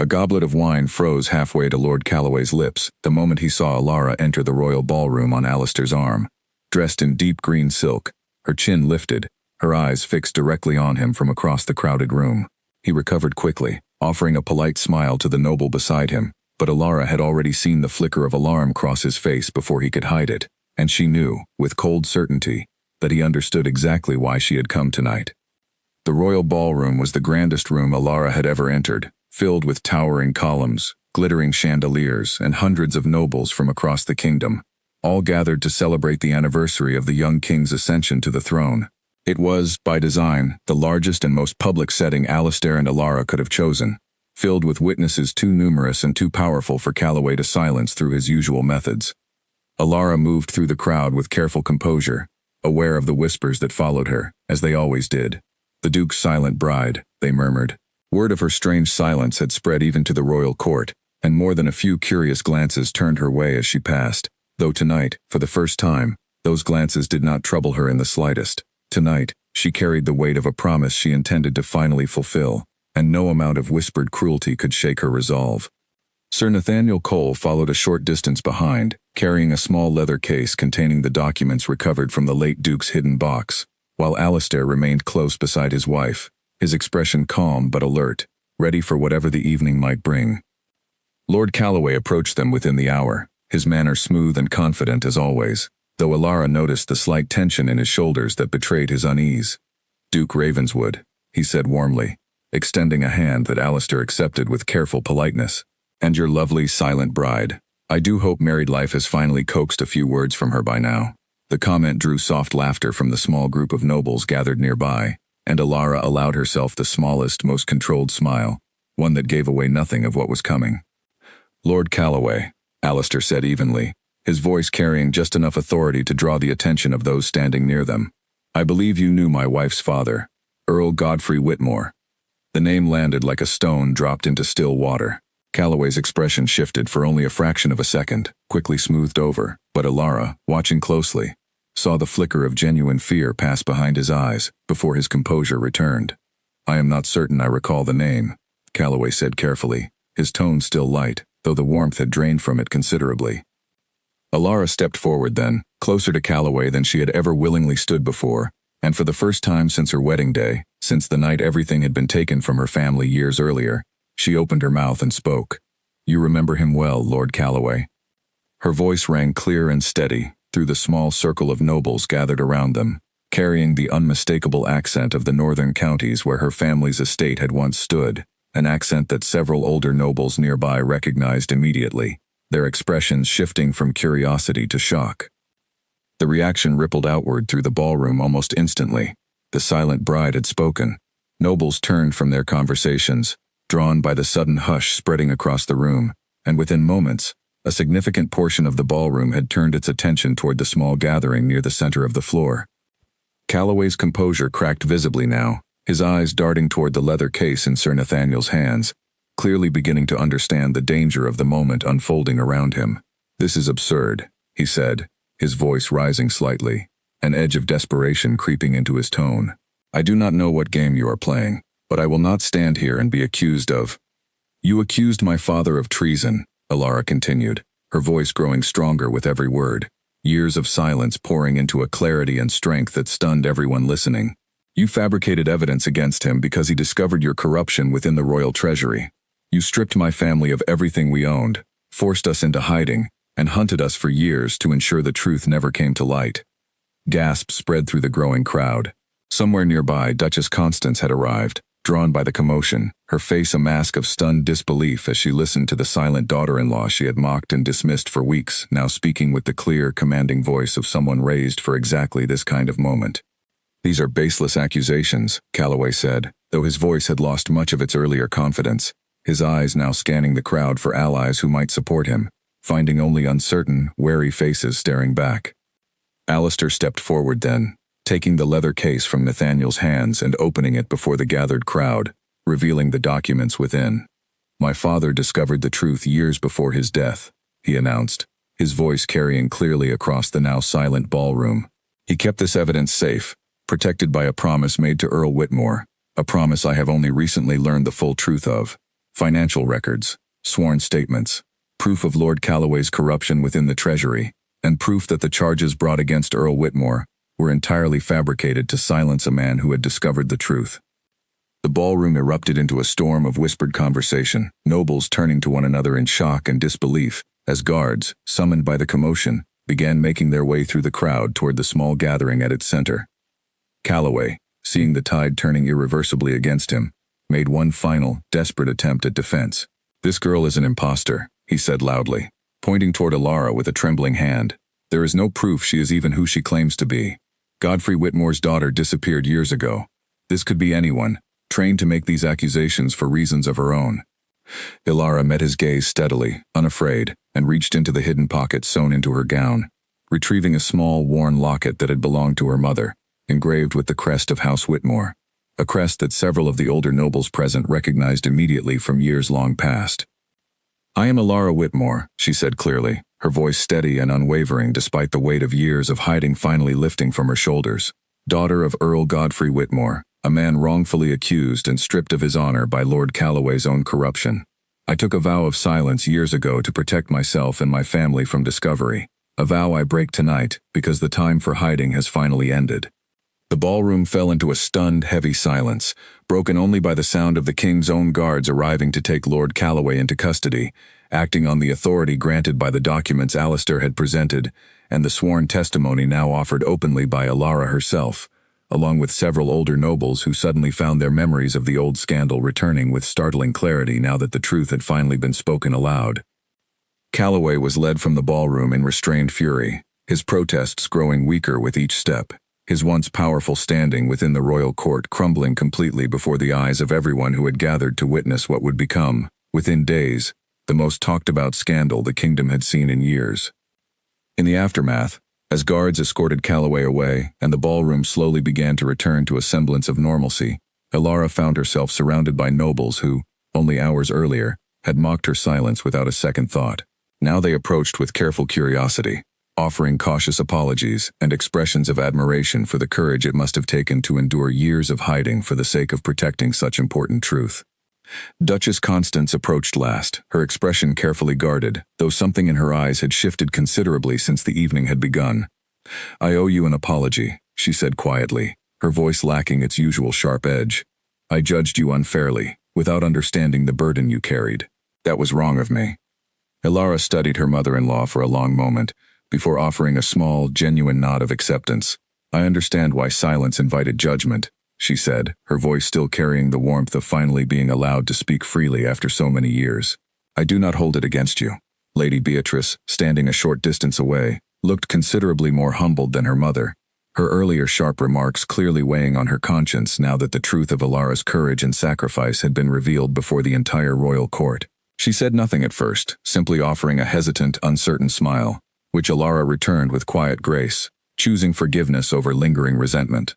A goblet of wine froze halfway to Lord Calloway's lips the moment he saw Alara enter the royal ballroom on Alistair's arm. Dressed in deep green silk, her chin lifted, her eyes fixed directly on him from across the crowded room. He recovered quickly, offering a polite smile to the noble beside him, but Alara had already seen the flicker of alarm cross his face before he could hide it, and she knew, with cold certainty, that he understood exactly why she had come tonight. The royal ballroom was the grandest room Alara had ever entered, filled with towering columns, glittering chandeliers, and hundreds of nobles from across the kingdom, all gathered to celebrate the anniversary of the young king's ascension to the throne. It was, by design, the largest and most public setting Alistair and Alara could have chosen, filled with witnesses too numerous and too powerful for Calloway to silence through his usual methods. Alara moved through the crowd with careful composure, aware of the whispers that followed her, as they always did. The Duke's silent bride, they murmured. Word of her strange silence had spread even to the royal court, and more than a few curious glances turned her way as she passed, though tonight, for the first time, those glances did not trouble her in the slightest. Tonight, she carried the weight of a promise she intended to finally fulfill, and no amount of whispered cruelty could shake her resolve. Sir Nathaniel Cole followed a short distance behind, carrying a small leather case containing the documents recovered from the late Duke's hidden box, while Alistair remained close beside his wife, his expression calm but alert, ready for whatever the evening might bring. Lord Calloway approached them within the hour, his manner smooth and confident as always, though Alara noticed the slight tension in his shoulders that betrayed his unease. Duke Ravenswood, he said warmly, extending a hand that Alistair accepted with careful politeness. And your lovely, silent bride. I do hope married life has finally coaxed a few words from her by now. The comment drew soft laughter from the small group of nobles gathered nearby, and Alara allowed herself the smallest, most controlled smile, one that gave away nothing of what was coming. Lord Calloway, Alistair said evenly, his voice carrying just enough authority to draw the attention of those standing near them. I believe you knew my wife's father, Earl Godfrey Whitmore. The name landed like a stone dropped into still water. Calloway's expression shifted for only a fraction of a second, quickly smoothed over, but Alara, watching closely, saw the flicker of genuine fear pass behind his eyes before his composure returned. I am not certain I recall the name, Calloway said carefully, his tone still light, though the warmth had drained from it considerably. Alara stepped forward then, closer to Calloway than she had ever willingly stood before, and for the first time since her wedding day, since the night everything had been taken from her family years earlier, she opened her mouth and spoke. You remember him well, Lord Calloway. Her voice rang clear and steady through the small circle of nobles gathered around them, carrying the unmistakable accent of the northern counties where her family's estate had once stood, an accent that several older nobles nearby recognized immediately, their expressions shifting from curiosity to shock. The reaction rippled outward through the ballroom almost instantly. The silent bride had spoken. Nobles turned from their conversations, drawn by the sudden hush spreading across the room, and within moments, a significant portion of the ballroom had turned its attention toward the small gathering near the center of the floor. Calloway's composure cracked visibly now, his eyes darting toward the leather case in Sir Nathaniel's hands, clearly beginning to understand the danger of the moment unfolding around him. This is absurd, he said, his voice rising slightly, an edge of desperation creeping into his tone. I do not know what game you are playing, but I will not stand here and be accused of— You accused my father of treason, Alara continued, her voice growing stronger with every word, years of silence pouring into a clarity and strength that stunned everyone listening. You fabricated evidence against him because he discovered your corruption within the royal treasury. You stripped my family of everything we owned, forced us into hiding, and hunted us for years to ensure the truth never came to light." Gasps spread through the growing crowd. Somewhere nearby, Duchess Constance had arrived, drawn by the commotion, her face a mask of stunned disbelief as she listened to the silent daughter-in-law she had mocked and dismissed for weeks, now speaking with the clear, commanding voice of someone raised for exactly this kind of moment. "These are baseless accusations," Calloway said, though his voice had lost much of its earlier confidence, his eyes now scanning the crowd for allies who might support him, finding only uncertain, wary faces staring back. Alistair stepped forward then, taking the leather case from Nathaniel's hands and opening it before the gathered crowd, revealing the documents within. "My father discovered the truth years before his death," he announced, his voice carrying clearly across the now silent ballroom. "He kept this evidence safe, protected by a promise made to Earl Whitmore, a promise I have only recently learned the full truth of. Financial records, sworn statements, proof of Lord Calloway's corruption within the Treasury, and proof that the charges brought against Earl Whitmore were entirely fabricated to silence a man who had discovered the truth." The ballroom erupted into a storm of whispered conversation, nobles turning to one another in shock and disbelief, as guards, summoned by the commotion, began making their way through the crowd toward the small gathering at its center. Calloway, seeing the tide turning irreversibly against him, made one final, desperate attempt at defense. "This girl is an imposter," he said loudly, pointing toward Alara with a trembling hand. "There is no proof she is even who she claims to be. Godfrey Whitmore's daughter disappeared years ago. This could be anyone, trained to make these accusations for reasons of her own." Ilara met his gaze steadily, unafraid, and reached into the hidden pocket sewn into her gown, retrieving a small, worn locket that had belonged to her mother, engraved with the crest of House Whitmore, a crest that several of the older nobles present recognized immediately from years long past. "I am Alara Whitmore," she said clearly, her voice steady and unwavering despite the weight of years of hiding finally lifting from her shoulders. "Daughter of Earl Godfrey Whitmore, a man wrongfully accused and stripped of his honor by Lord Calloway's own corruption. I took a vow of silence years ago to protect myself and my family from discovery, a vow I break tonight because the time for hiding has finally ended." The ballroom fell into a stunned, heavy silence, broken only by the sound of the king's own guards arriving to take Lord Calloway into custody, acting on the authority granted by the documents Alistair had presented, and the sworn testimony now offered openly by Alara herself, along with several older nobles who suddenly found their memories of the old scandal returning with startling clarity now that the truth had finally been spoken aloud. Calloway was led from the ballroom in restrained fury, his protests growing weaker with each step, his once powerful standing within the royal court crumbling completely before the eyes of everyone who had gathered to witness what would become, within days, the most talked-about scandal the kingdom had seen in years. In the aftermath, as guards escorted Calloway away and the ballroom slowly began to return to a semblance of normalcy, Ilara found herself surrounded by nobles who, only hours earlier, had mocked her silence without a second thought. Now they approached with careful curiosity, offering cautious apologies and expressions of admiration for the courage it must have taken to endure years of hiding for the sake of protecting such important truth. Duchess Constance approached last, her expression carefully guarded, though something in her eyes had shifted considerably since the evening had begun. "I owe you an apology," she said quietly, her voice lacking its usual sharp edge. "I judged you unfairly, without understanding the burden you carried. That was wrong of me." Ilara studied her mother-in-law for a long moment, before offering a small, genuine nod of acceptance. "I understand why silence invited judgment," she said, her voice still carrying the warmth of finally being allowed to speak freely after so many years. "I do not hold it against you." Lady Beatrice, standing a short distance away, looked considerably more humbled than her mother, her earlier sharp remarks clearly weighing on her conscience now that the truth of Ilara's courage and sacrifice had been revealed before the entire royal court. She said nothing at first, simply offering a hesitant, uncertain smile, which Ilara returned with quiet grace, choosing forgiveness over lingering resentment.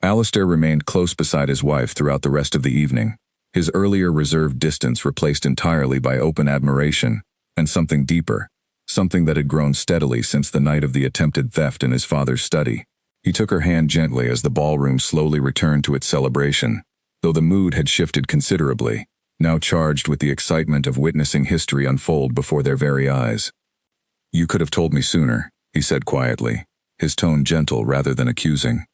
Alistair remained close beside his wife throughout the rest of the evening, his earlier reserved distance replaced entirely by open admiration, and something deeper, something that had grown steadily since the night of the attempted theft in his father's study. He took her hand gently as the ballroom slowly returned to its celebration, though the mood had shifted considerably, now charged with the excitement of witnessing history unfold before their very eyes. "You could have told me sooner," he said quietly, his tone gentle rather than accusing.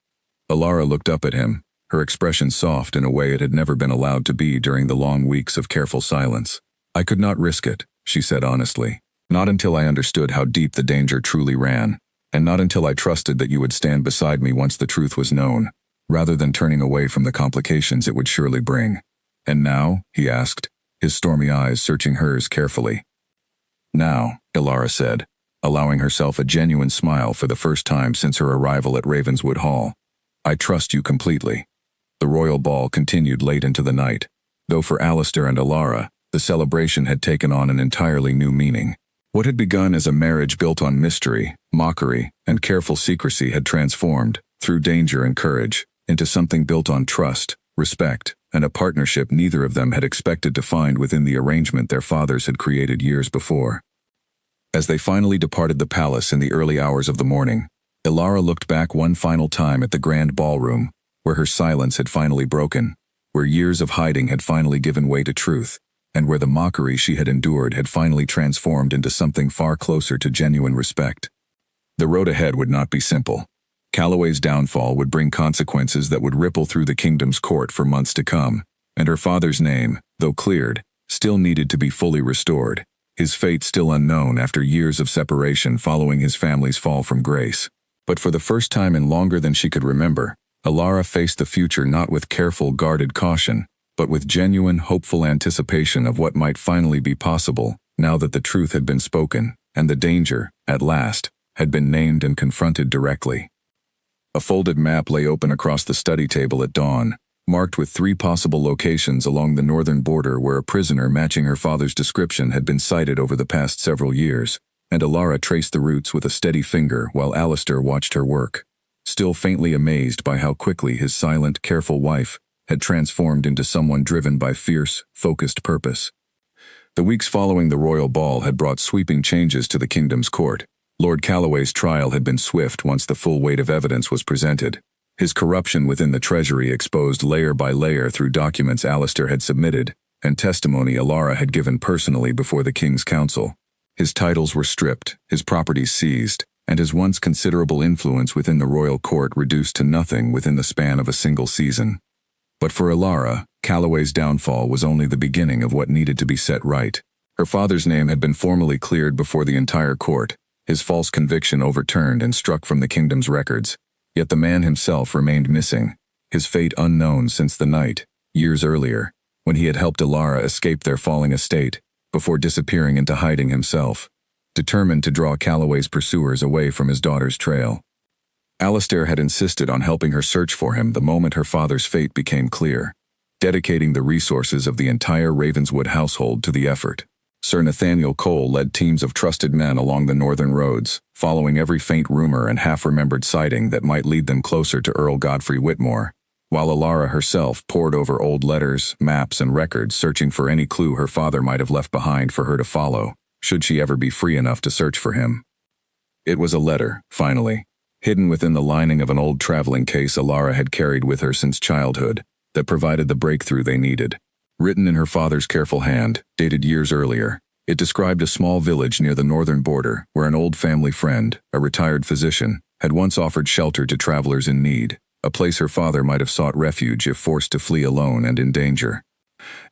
Ilara looked up at him, her expression soft in a way it had never been allowed to be during the long weeks of careful silence. "I could not risk it," she said honestly. "Not until I understood how deep the danger truly ran, and not until I trusted that you would stand beside me once the truth was known, rather than turning away from the complications it would surely bring." "And now?" he asked, his stormy eyes searching hers carefully. "Now," Ilara said, allowing herself a genuine smile for the first time since her arrival at Ravenswood Hall. "I trust you completely." The royal ball continued late into the night, though for Alistair and Ilara, the celebration had taken on an entirely new meaning. What had begun as a marriage built on mystery, mockery, and careful secrecy had transformed, through danger and courage, into something built on trust, respect, and a partnership neither of them had expected to find within the arrangement their fathers had created years before. As they finally departed the palace in the early hours of the morning, Ilara looked back one final time at the grand ballroom, where her silence had finally broken, where years of hiding had finally given way to truth, and where the mockery she had endured had finally transformed into something far closer to genuine respect. The road ahead would not be simple. Calloway's downfall would bring consequences that would ripple through the kingdom's court for months to come, and her father's name, though cleared, still needed to be fully restored, his fate still unknown after years of separation following his family's fall from grace. But for the first time in longer than she could remember, Ilara faced the future not with careful, guarded caution, but with genuine, hopeful anticipation of what might finally be possible, now that the truth had been spoken, and the danger, at last, had been named and confronted directly. A folded map lay open across the study table at dawn, marked with 3 possible locations along the northern border where a prisoner matching her father's description had been sighted over the past several years, and Ilara traced the routes with a steady finger while Alistair watched her work, still faintly amazed by how quickly his silent, careful wife had transformed into someone driven by fierce, focused purpose. The weeks following the royal ball had brought sweeping changes to the kingdom's court. Lord Calloway's trial had been swift once the full weight of evidence was presented. His corruption within the treasury exposed layer by layer through documents Alistair had submitted, and testimony Ilara had given personally before the King's Council. His titles were stripped, his properties seized, and his once considerable influence within the royal court reduced to nothing within the span of a single season. But for Ilara, Calloway's downfall was only the beginning of what needed to be set right. Her father's name had been formally cleared before the entire court, his false conviction overturned and struck from the kingdom's records. Yet the man himself remained missing, his fate unknown since the night, years earlier, when he had helped Ilara escape their falling estate, before disappearing into hiding himself, determined to draw Calloway's pursuers away from his daughter's trail. Alistair had insisted on helping her search for him the moment her father's fate became clear, dedicating the resources of the entire Ravenswood household to the effort. Sir Nathaniel Cole led teams of trusted men along the northern roads, following every faint rumor and half-remembered sighting that might lead them closer to Earl Godfrey Whitmore, while Ilara herself pored over old letters, maps, and records searching for any clue her father might have left behind for her to follow, should she ever be free enough to search for him. It was a letter, finally, hidden within the lining of an old traveling case Ilara had carried with her since childhood, that provided the breakthrough they needed. Written in her father's careful hand, dated years earlier, it described a small village near the northern border where an old family friend, a retired physician, had once offered shelter to travelers in need, a place her father might have sought refuge if forced to flee alone and in danger.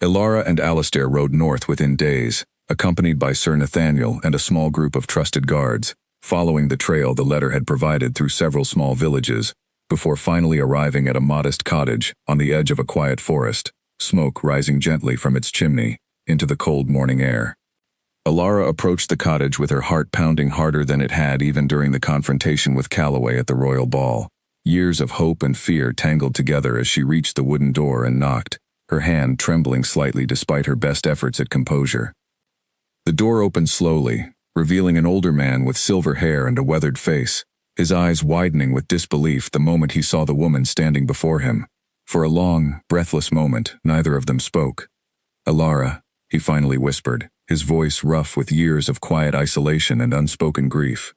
Ilara and Alistair rode north within days, accompanied by Sir Nathaniel and a small group of trusted guards, following the trail the letter had provided through several small villages, before finally arriving at a modest cottage on the edge of a quiet forest, smoke rising gently from its chimney into the cold morning air. Ilara approached the cottage with her heart pounding harder than it had even during the confrontation with Calloway at the royal ball. Years of hope and fear tangled together as she reached the wooden door and knocked, her hand trembling slightly despite her best efforts at composure. The door opened slowly, revealing an older man with silver hair and a weathered face, his eyes widening with disbelief the moment he saw the woman standing before him. For a long, breathless moment, neither of them spoke. "Ilara," he finally whispered, his voice rough with years of quiet isolation and unspoken grief.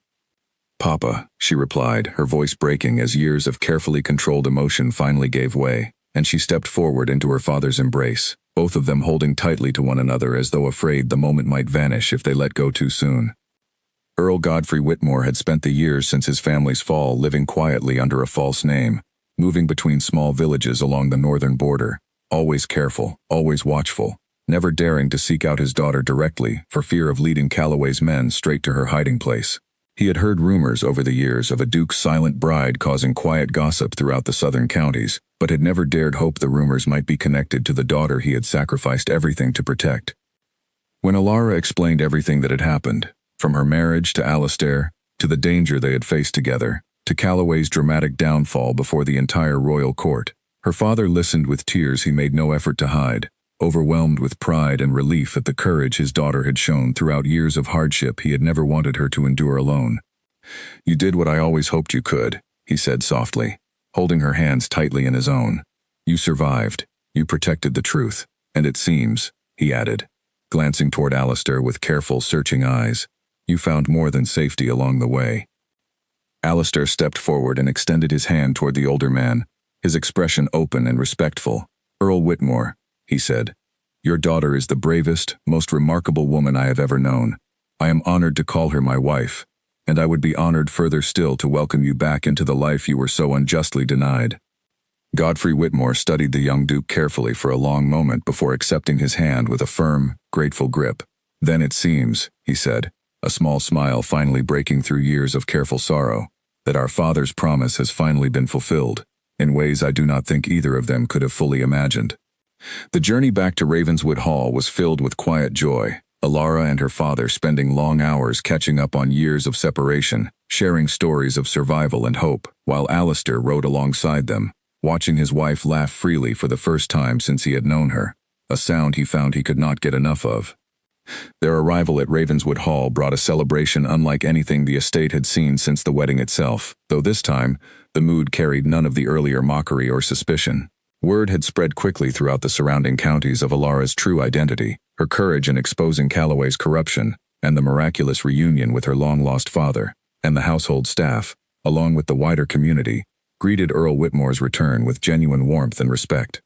"Papa," she replied, her voice breaking as years of carefully controlled emotion finally gave way, and she stepped forward into her father's embrace, both of them holding tightly to one another as though afraid the moment might vanish if they let go too soon. Earl Godfrey Whitmore had spent the years since his family's fall living quietly under a false name, moving between small villages along the northern border, always careful, always watchful, never daring to seek out his daughter directly for fear of leading Calloway's men straight to her hiding place. He had heard rumors over the years of a duke's silent bride causing quiet gossip throughout the southern counties, but had never dared hope the rumors might be connected to the daughter he had sacrificed everything to protect. When Alara explained everything that had happened, from her marriage to Alistair, to the danger they had faced together, to Calloway's dramatic downfall before the entire royal court, her father listened with tears he made no effort to hide, overwhelmed with pride and relief at the courage his daughter had shown throughout years of hardship he had never wanted her to endure alone. "You did what I always hoped you could," he said softly, holding her hands tightly in his own. "You survived. You protected the truth. And it seems," he added, glancing toward Alistair with careful, searching eyes, "you found more than safety along the way." Alistair stepped forward and extended his hand toward the older man, his expression open and respectful. "Earl Whitmore," he said, "your daughter is the bravest, most remarkable woman I have ever known. I am honored to call her my wife, and I would be honored further still to welcome you back into the life you were so unjustly denied." Godfrey Whitmore studied the young duke carefully for a long moment before accepting his hand with a firm, grateful grip. "Then it seems," he said, a small smile finally breaking through years of careful sorrow, "that our father's promise has finally been fulfilled, in ways I do not think either of them could have fully imagined." The journey back to Ravenswood Hall was filled with quiet joy, Alara and her father spending long hours catching up on years of separation, sharing stories of survival and hope, while Alistair rode alongside them, watching his wife laugh freely for the first time since he had known her, a sound he found he could not get enough of. Their arrival at Ravenswood Hall brought a celebration unlike anything the estate had seen since the wedding itself, though this time, the mood carried none of the earlier mockery or suspicion. Word had spread quickly throughout the surrounding counties of Alara's true identity, her courage in exposing Calloway's corruption, and the miraculous reunion with her long-lost father, and the household staff, along with the wider community, greeted Earl Whitmore's return with genuine warmth and respect.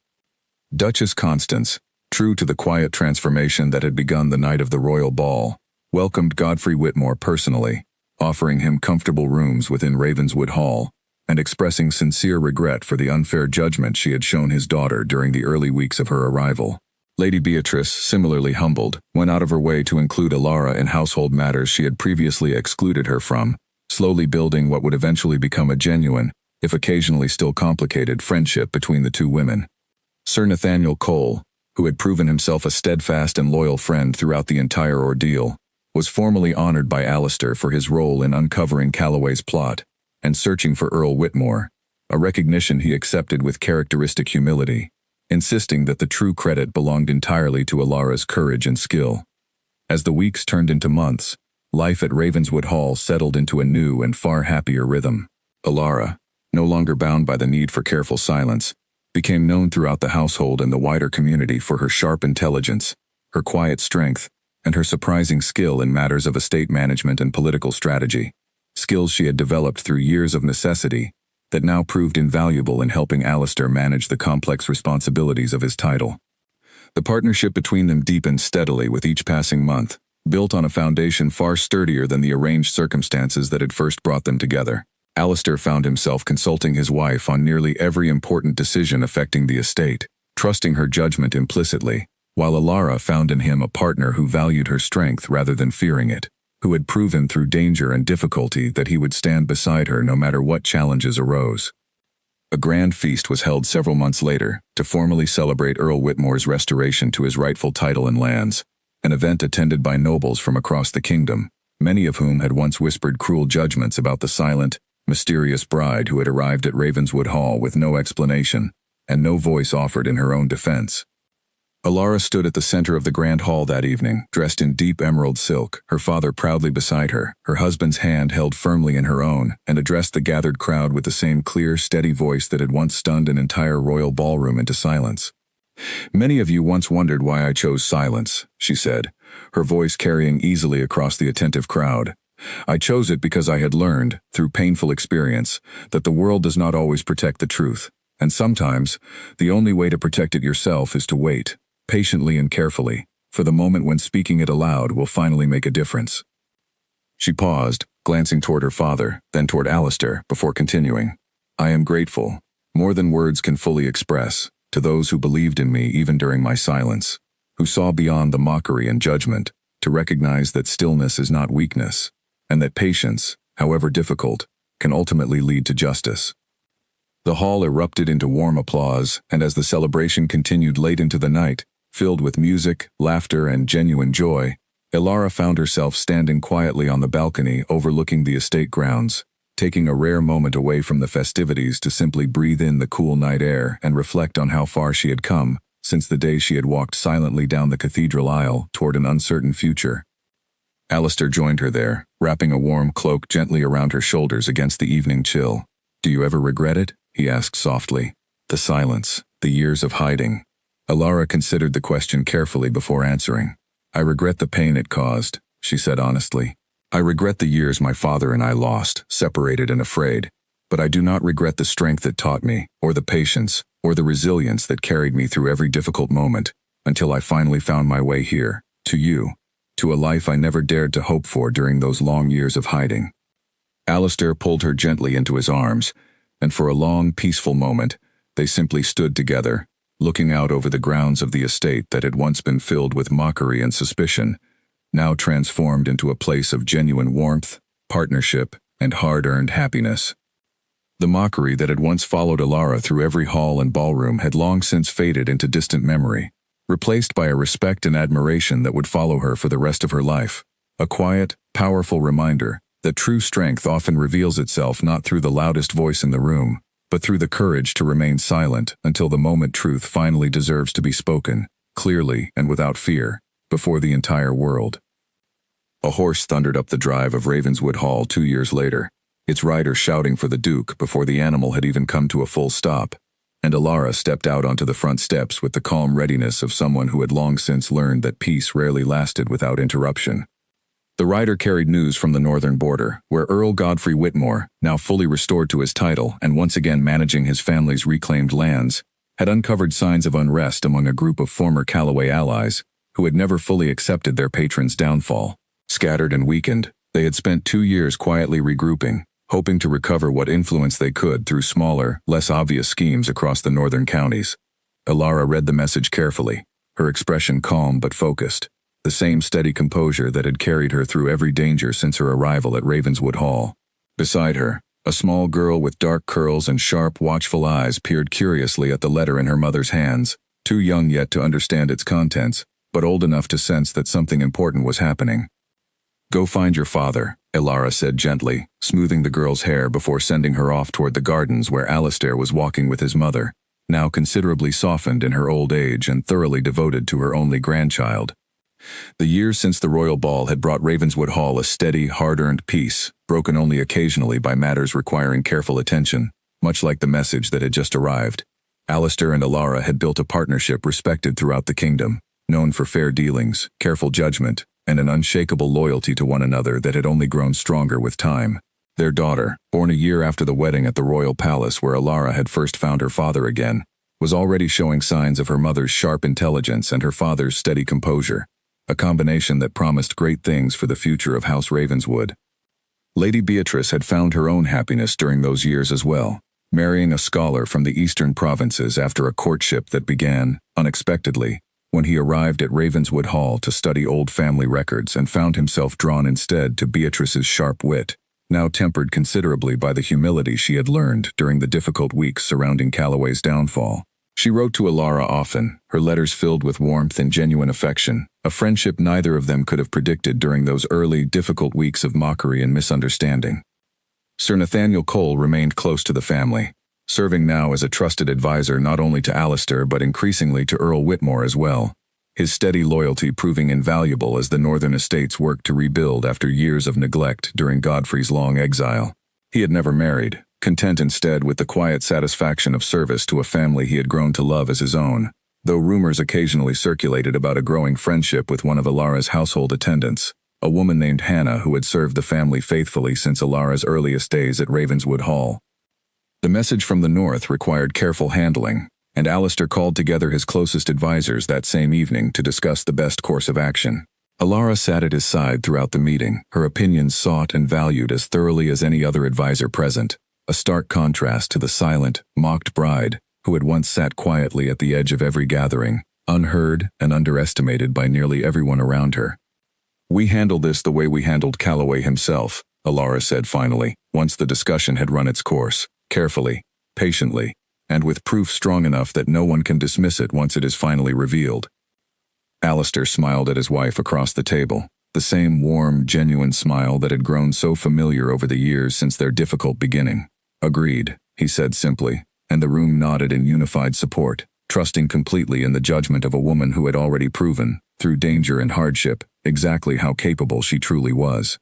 Duchess Constance, true to the quiet transformation that had begun the night of the royal ball, welcomed Godfrey Whitmore personally, offering him comfortable rooms within Ravenswood Hall, and expressing sincere regret for the unfair judgment she had shown his daughter during the early weeks of her arrival. Lady Beatrice, similarly humbled, went out of her way to include Alara in household matters she had previously excluded her from, slowly building what would eventually become a genuine, if occasionally still complicated, friendship between the two women. Sir Nathaniel Cole, who had proven himself a steadfast and loyal friend throughout the entire ordeal, was formally honored by Alistair for his role in uncovering Calloway's plot and searching for Earl Whitmore, a recognition he accepted with characteristic humility, insisting that the true credit belonged entirely to Alara's courage and skill. As the weeks turned into months, life at Ravenswood Hall settled into a new and far happier rhythm. Alara, no longer bound by the need for careful silence, became known throughout the household and the wider community for her sharp intelligence, her quiet strength, and her surprising skill in matters of estate management and political strategy, skills she had developed through years of necessity that now proved invaluable in helping Alistair manage the complex responsibilities of his title. The partnership between them deepened steadily with each passing month, built on a foundation far sturdier than the arranged circumstances that had first brought them together. Alistair found himself consulting his wife on nearly every important decision affecting the estate, trusting her judgment implicitly, while Alara found in him a partner who valued her strength rather than fearing it, who had proven through danger and difficulty that he would stand beside her no matter what challenges arose. A grand feast was held several months later to formally celebrate Earl Whitmore's restoration to his rightful title and lands, an event attended by nobles from across the kingdom, many of whom had once whispered cruel judgments about the silent, mysterious bride who had arrived at Ravenswood Hall with no explanation, and no voice offered in her own defense. Alara stood at the center of the grand hall that evening, dressed in deep emerald silk, her father proudly beside her, her husband's hand held firmly in her own, and addressed the gathered crowd with the same clear, steady voice that had once stunned an entire royal ballroom into silence. "Many of you once wondered why I chose silence," she said, her voice carrying easily across the attentive crowd. "I chose it because I had learned, through painful experience, that the world does not always protect the truth, and sometimes, the only way to protect it yourself is to wait, patiently and carefully, for the moment when speaking it aloud will finally make a difference." She paused, glancing toward her father, then toward Alistair, before continuing. "I am grateful. more than words can fully express, to those who believed in me even during my silence, who saw beyond the mockery and judgment, to recognize that stillness is not weakness, and that patience, however difficult, can ultimately lead to justice. The hall erupted into warm applause, and as the celebration continued late into the night, filled with music, laughter, and genuine joy, Elara found herself standing quietly on the balcony overlooking the estate grounds, taking a rare moment away from the festivities to simply breathe in the cool night air and reflect on how far she had come since the day she had walked silently down the cathedral aisle toward an uncertain future. Alistair joined her there, wrapping a warm cloak gently around her shoulders against the evening chill. "Do you ever regret it?" he asked softly. The silence, the years of hiding. Elara considered the question carefully before answering. "I regret the pain it caused," she said honestly. "I regret the years my father and I lost, separated and afraid. But I do not regret the strength it taught me, or the patience, or the resilience that carried me through every difficult moment, until I finally found my way here, to you, to a life I never dared to hope for during those long years of hiding." Alistair pulled her gently into his arms, and for a long, peaceful moment, they simply stood together, looking out over the grounds of the estate that had once been filled with mockery and suspicion, now transformed into a place of genuine warmth, partnership, and hard-earned happiness. The mockery that had once followed Elara through every hall and ballroom had long since faded into distant memory, replaced by a respect and admiration that would follow her for the rest of her life. A quiet, powerful reminder that true strength often reveals itself not through the loudest voice in the room, but through the courage to remain silent until the moment truth finally deserves to be spoken, clearly and without fear, before the entire world. A horse thundered up the drive of Ravenswood Hall 2 years later, its rider shouting for the Duke before the animal had even come to a full stop, and Elara stepped out onto the front steps with the calm readiness of someone who had long since learned that peace rarely lasted without interruption. The rider carried news from the northern border, where Earl Godfrey Whitmore, now fully restored to his title and once again managing his family's reclaimed lands, had uncovered signs of unrest among a group of former Callaway allies who had never fully accepted their patron's downfall. Scattered and weakened, they had spent 2 years quietly regrouping, hoping to recover what influence they could through smaller, less obvious schemes across the northern counties. Elara read the message carefully, her expression calm but focused, the same steady composure that had carried her through every danger since her arrival at Ravenswood Hall. Beside her, a small girl with dark curls and sharp, watchful eyes peered curiously at the letter in her mother's hands, too young yet to understand its contents, but old enough to sense that something important was happening. "Go find your father," Elara said gently, smoothing the girl's hair before sending her off toward the gardens where Alistair was walking with his mother, now considerably softened in her old age and thoroughly devoted to her only grandchild. The years since the royal ball had brought Ravenswood Hall a steady, hard-earned peace, broken only occasionally by matters requiring careful attention, much like the message that had just arrived. Alistair and Elara had built a partnership respected throughout the kingdom, known for fair dealings, careful judgment, and an unshakable loyalty to one another that had only grown stronger with time. Their daughter, born a year after the wedding at the royal palace where Elara had first found her father again, was already showing signs of her mother's sharp intelligence and her father's steady composure, a combination that promised great things for the future of House Ravenswood. Lady Beatrice had found her own happiness during those years as well, marrying a scholar from the eastern provinces after a courtship that began, unexpectedly, when he arrived at Ravenswood Hall to study old family records and found himself drawn instead to Beatrice's sharp wit, now tempered considerably by the humility she had learned during the difficult weeks surrounding Callaway's downfall. She wrote to Elara often, her letters filled with warmth and genuine affection, a friendship neither of them could have predicted during those early, difficult weeks of mockery and misunderstanding. Sir Nathaniel Cole remained close to the family, serving now as a trusted advisor not only to Alistair but increasingly to Earl Whitmore as well, his steady loyalty proving invaluable as the northern estates worked to rebuild after years of neglect during Godfrey's long exile. He had never married, content instead with the quiet satisfaction of service to a family he had grown to love as his own, though rumors occasionally circulated about a growing friendship with one of Elara's household attendants, a woman named Hannah who had served the family faithfully since Elara's earliest days at Ravenswood Hall. The message from the north required careful handling, and Alistair called together his closest advisors that same evening to discuss the best course of action. Elara sat at his side throughout the meeting, her opinions sought and valued as thoroughly as any other advisor present, a stark contrast to the silent, mocked bride who had once sat quietly at the edge of every gathering, unheard and underestimated by nearly everyone around her. "We handle this the way we handled Calloway himself," Elara said finally, once the discussion had run its course, carefully, patiently, and with proof strong enough that no one can dismiss it once it is finally revealed. Alistair smiled at his wife across the table, the same warm, genuine smile that had grown so familiar over the years since their difficult beginning. "Agreed," he said simply, and the room nodded in unified support, trusting completely in the judgment of a woman who had already proven, through danger and hardship, exactly how capable she truly was.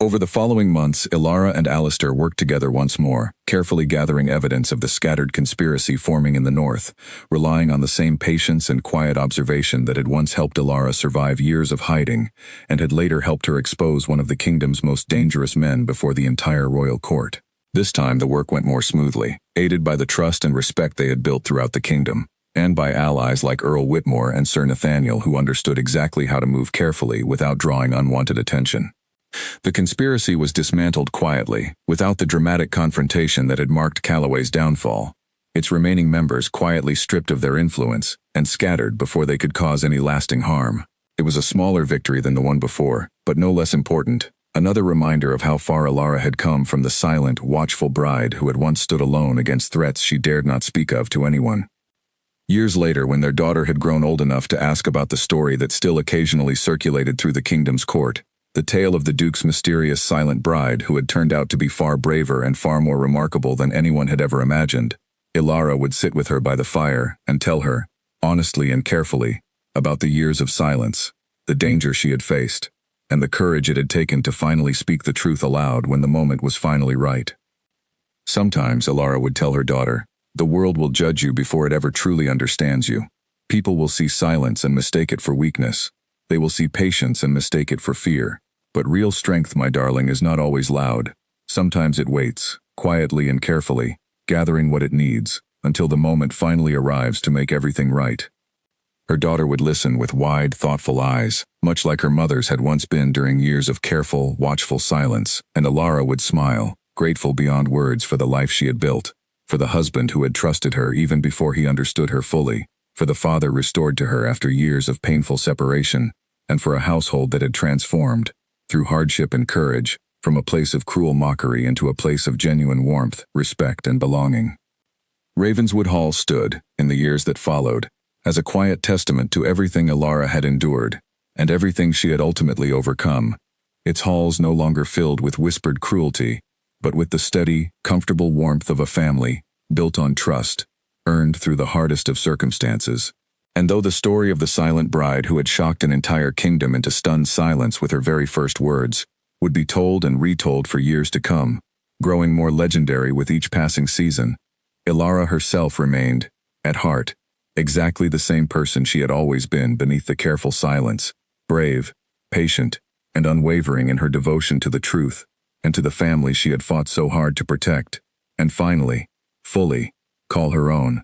Over the following months, Elara and Alistair worked together once more, carefully gathering evidence of the scattered conspiracy forming in the north, relying on the same patience and quiet observation that had once helped Elara survive years of hiding, and had later helped her expose one of the kingdom's most dangerous men before the entire royal court. This time the work went more smoothly, aided by the trust and respect they had built throughout the kingdom, and by allies like Earl Whitmore and Sir Nathaniel who understood exactly how to move carefully without drawing unwanted attention. The conspiracy was dismantled quietly, without the dramatic confrontation that had marked Calloway's downfall, its remaining members quietly stripped of their influence and scattered before they could cause any lasting harm. It was a smaller victory than the one before, but no less important, another reminder of how far Elara had come from the silent, watchful bride who had once stood alone against threats she dared not speak of to anyone. Years later, when their daughter had grown old enough to ask about the story that still occasionally circulated through the kingdom's court, the tale of the Duke's mysterious silent bride who had turned out to be far braver and far more remarkable than anyone had ever imagined, Elara would sit with her by the fire and tell her, honestly and carefully, about the years of silence, the danger she had faced, and the courage it had taken to finally speak the truth aloud when the moment was finally right. Sometimes, Elara would tell her daughter, "The world will judge you before it ever truly understands you. People will see silence and mistake it for weakness. They will see patience and mistake it for fear. But real strength, my darling, is not always loud. Sometimes it waits, quietly and carefully, gathering what it needs, until the moment finally arrives to make everything right." Her daughter would listen with wide, thoughtful eyes, much like her mother's had once been during years of careful, watchful silence, and Elara would smile, grateful beyond words for the life she had built, for the husband who had trusted her even before he understood her fully, for the father restored to her after years of painful separation, and for a household that had transformed, through hardship and courage, from a place of cruel mockery into a place of genuine warmth, respect, and belonging. Ravenswood Hall stood, in the years that followed, as a quiet testament to everything Elara had endured, and everything she had ultimately overcome, its halls no longer filled with whispered cruelty, but with the steady, comfortable warmth of a family, built on trust, earned through the hardest of circumstances. And though the story of the silent bride who had shocked an entire kingdom into stunned silence with her very first words, would be told and retold for years to come, growing more legendary with each passing season, Elara herself remained, at heart, exactly the same person she had always been beneath the careful silence, brave, patient, and unwavering in her devotion to the truth, and to the family she had fought so hard to protect, and finally, fully, call her own.